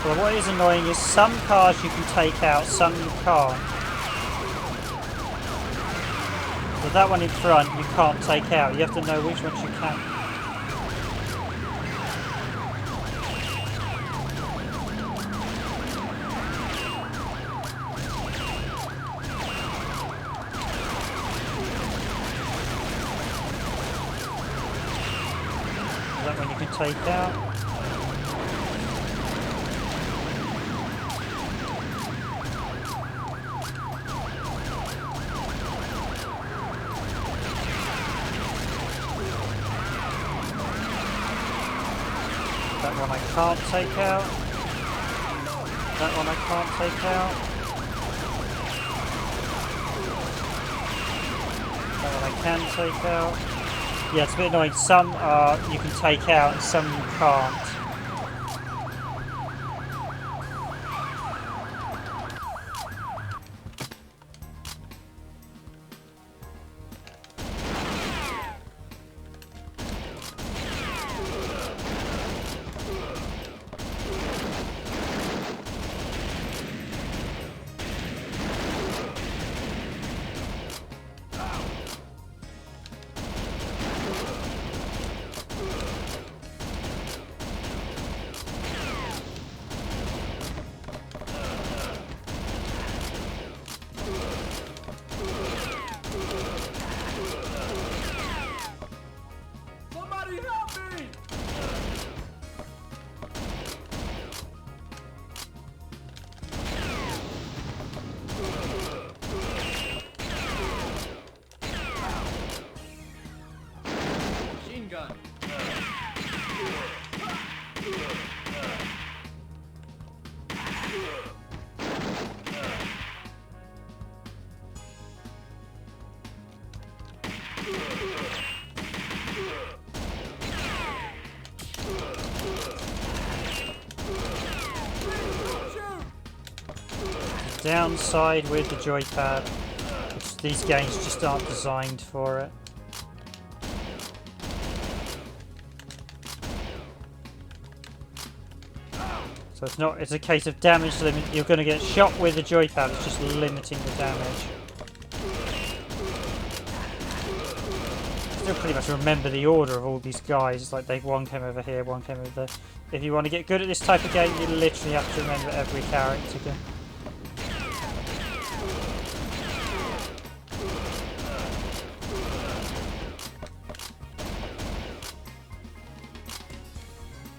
Well, what is annoying is some cars you can take out, some you can't. So that one in front you can't take out. You have to know which ones you can. That one you can take out. That one I can't take out. That one I can't take out. That one I can take out. Yeah, it's a bit annoying. Some you can take out and some you can't. Somebody help me! Machine gun. Downside with the joypad, these games just aren't designed for it. So it's a case of damage limit. You're going to get shot with the joypad, it's just limiting the damage. Still pretty much remember the order of all these guys. It's like one came over here, one came over there. If you want to get good at this type of game, you literally have to remember every character again.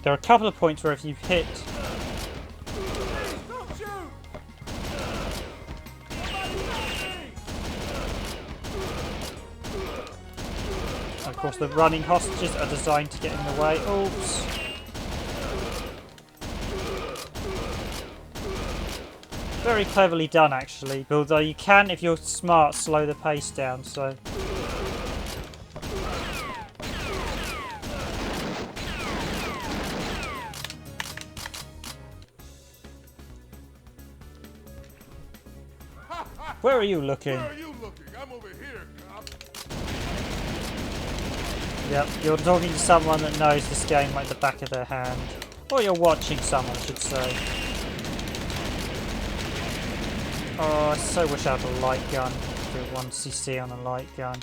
There are a couple of points where if you hit... Don't shoot! Of course, the running hostages are designed to get in the way. Oops. Very cleverly done, actually. Although you can, if you're smart, slow the pace down, so... Where are you looking? Where are you looking? I'm over here, cop. Yep, you're talking to someone that knows this game like the back of their hand. Or you're watching someone, I should say. Oh, I so wish I had a light gun. Do 1cc on a light gun.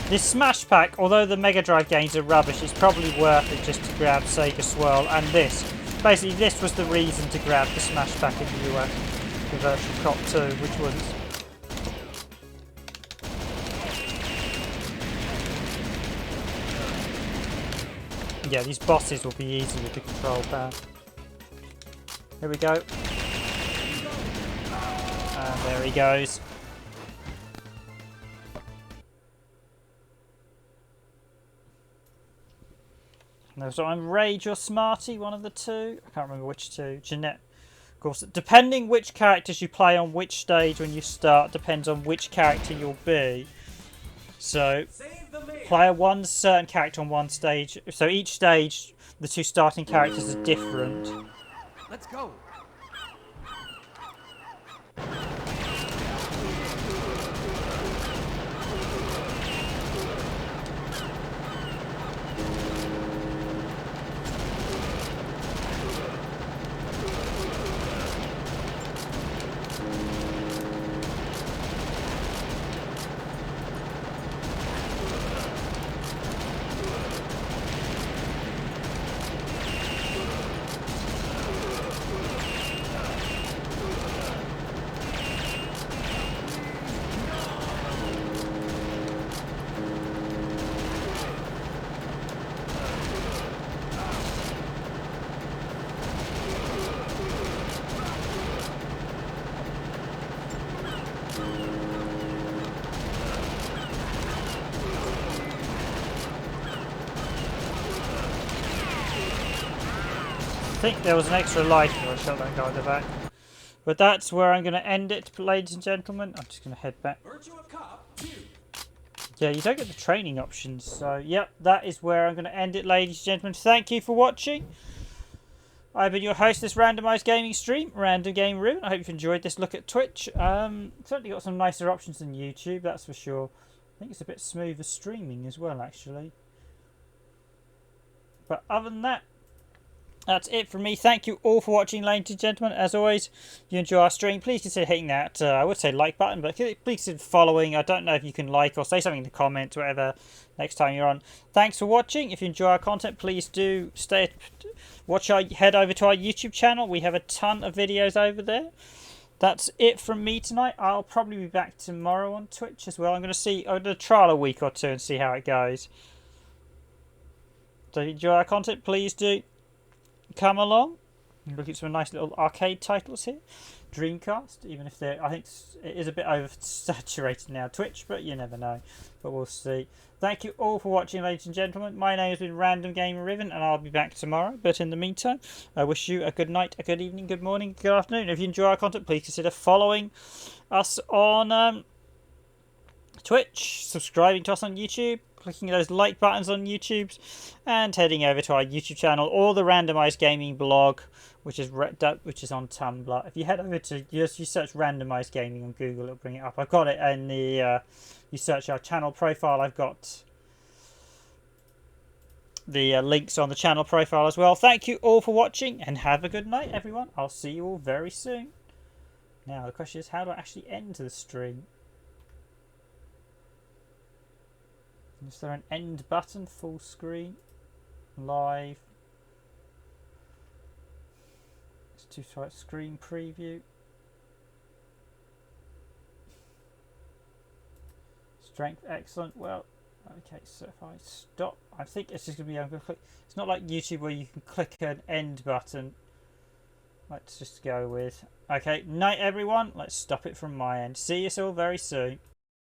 This Smash Pack, although the Mega Drive games are rubbish, it's probably worth it just to grab SEGA Swirl and this. Basically, this was the reason to grab the Smash Pack in the US, the Virtua Cop 2, which was... Yeah, these bosses will be easy with the control pad. Here we go. And there he goes. No, so I'm Rage or Smarty, one of the two. I can't remember which two. Jeanette. Of course, depending which characters you play on which stage when you start, depends on which character you'll be. So, player one certain character on one stage. So each stage, the two starting characters are different. Let's go. I think there was an extra life before I shot that guy in the back. But that's where I'm going to end it, ladies and gentlemen. I'm just going to head back. Virtua Cop 2. Yeah, you don't get the training options. So, yep, that is where I'm going to end it, ladies and gentlemen. Thank you for watching. I've been your host this randomised gaming stream, Random Game Room. I hope you've enjoyed this look at Twitch. Certainly got some nicer options than YouTube, that's for sure. I think it's a bit smoother streaming as well, actually. But other than that, that's it from me. Thank you all for watching, ladies and gentlemen. As always, if you enjoy our stream, please consider hitting that, I would say like button, but please consider following. I don't know if you can like or say something in the comments, whatever, next time you're on. Thanks for watching. If you enjoy our content, please do head over to our YouTube channel. We have a ton of videos over there. That's it from me tonight. I'll probably be back tomorrow on Twitch as well. I'm going to trial a week or two and see how it goes. So if you enjoy our content, please do come along. Look at some nice little arcade titles here. Dreamcast, even if I think it is a bit oversaturated now, Twitch, but you never know. But we'll see. Thank you all for watching, ladies and gentlemen. My name has been Random Gamer Riven, and I'll be back tomorrow. But in the meantime, I wish you a good night, a good evening, good morning, good afternoon. If you enjoy our content, please consider following us on Twitch, subscribing to us on YouTube, clicking those like buttons on YouTube, and heading over to our YouTube channel or the Randomised Gaming blog, which is on Tumblr. If you head over to you search Randomised Gaming on Google, it'll bring it up. I've got it in the you search our channel profile. I've got the links on the channel profile as well. Thank you all for watching, and have a good night, everyone. I'll see you all very soon. Now the question is, how do I actually end the stream? Is there an end button? Full screen? Live? Let's do screen preview. Strength, excellent. Well, okay, so if I stop, I think it's just going to be, I'm going to click. It's not like YouTube where you can click an end button. Let's just go with, okay, night everyone. Let's stop it from my end. See you all very soon.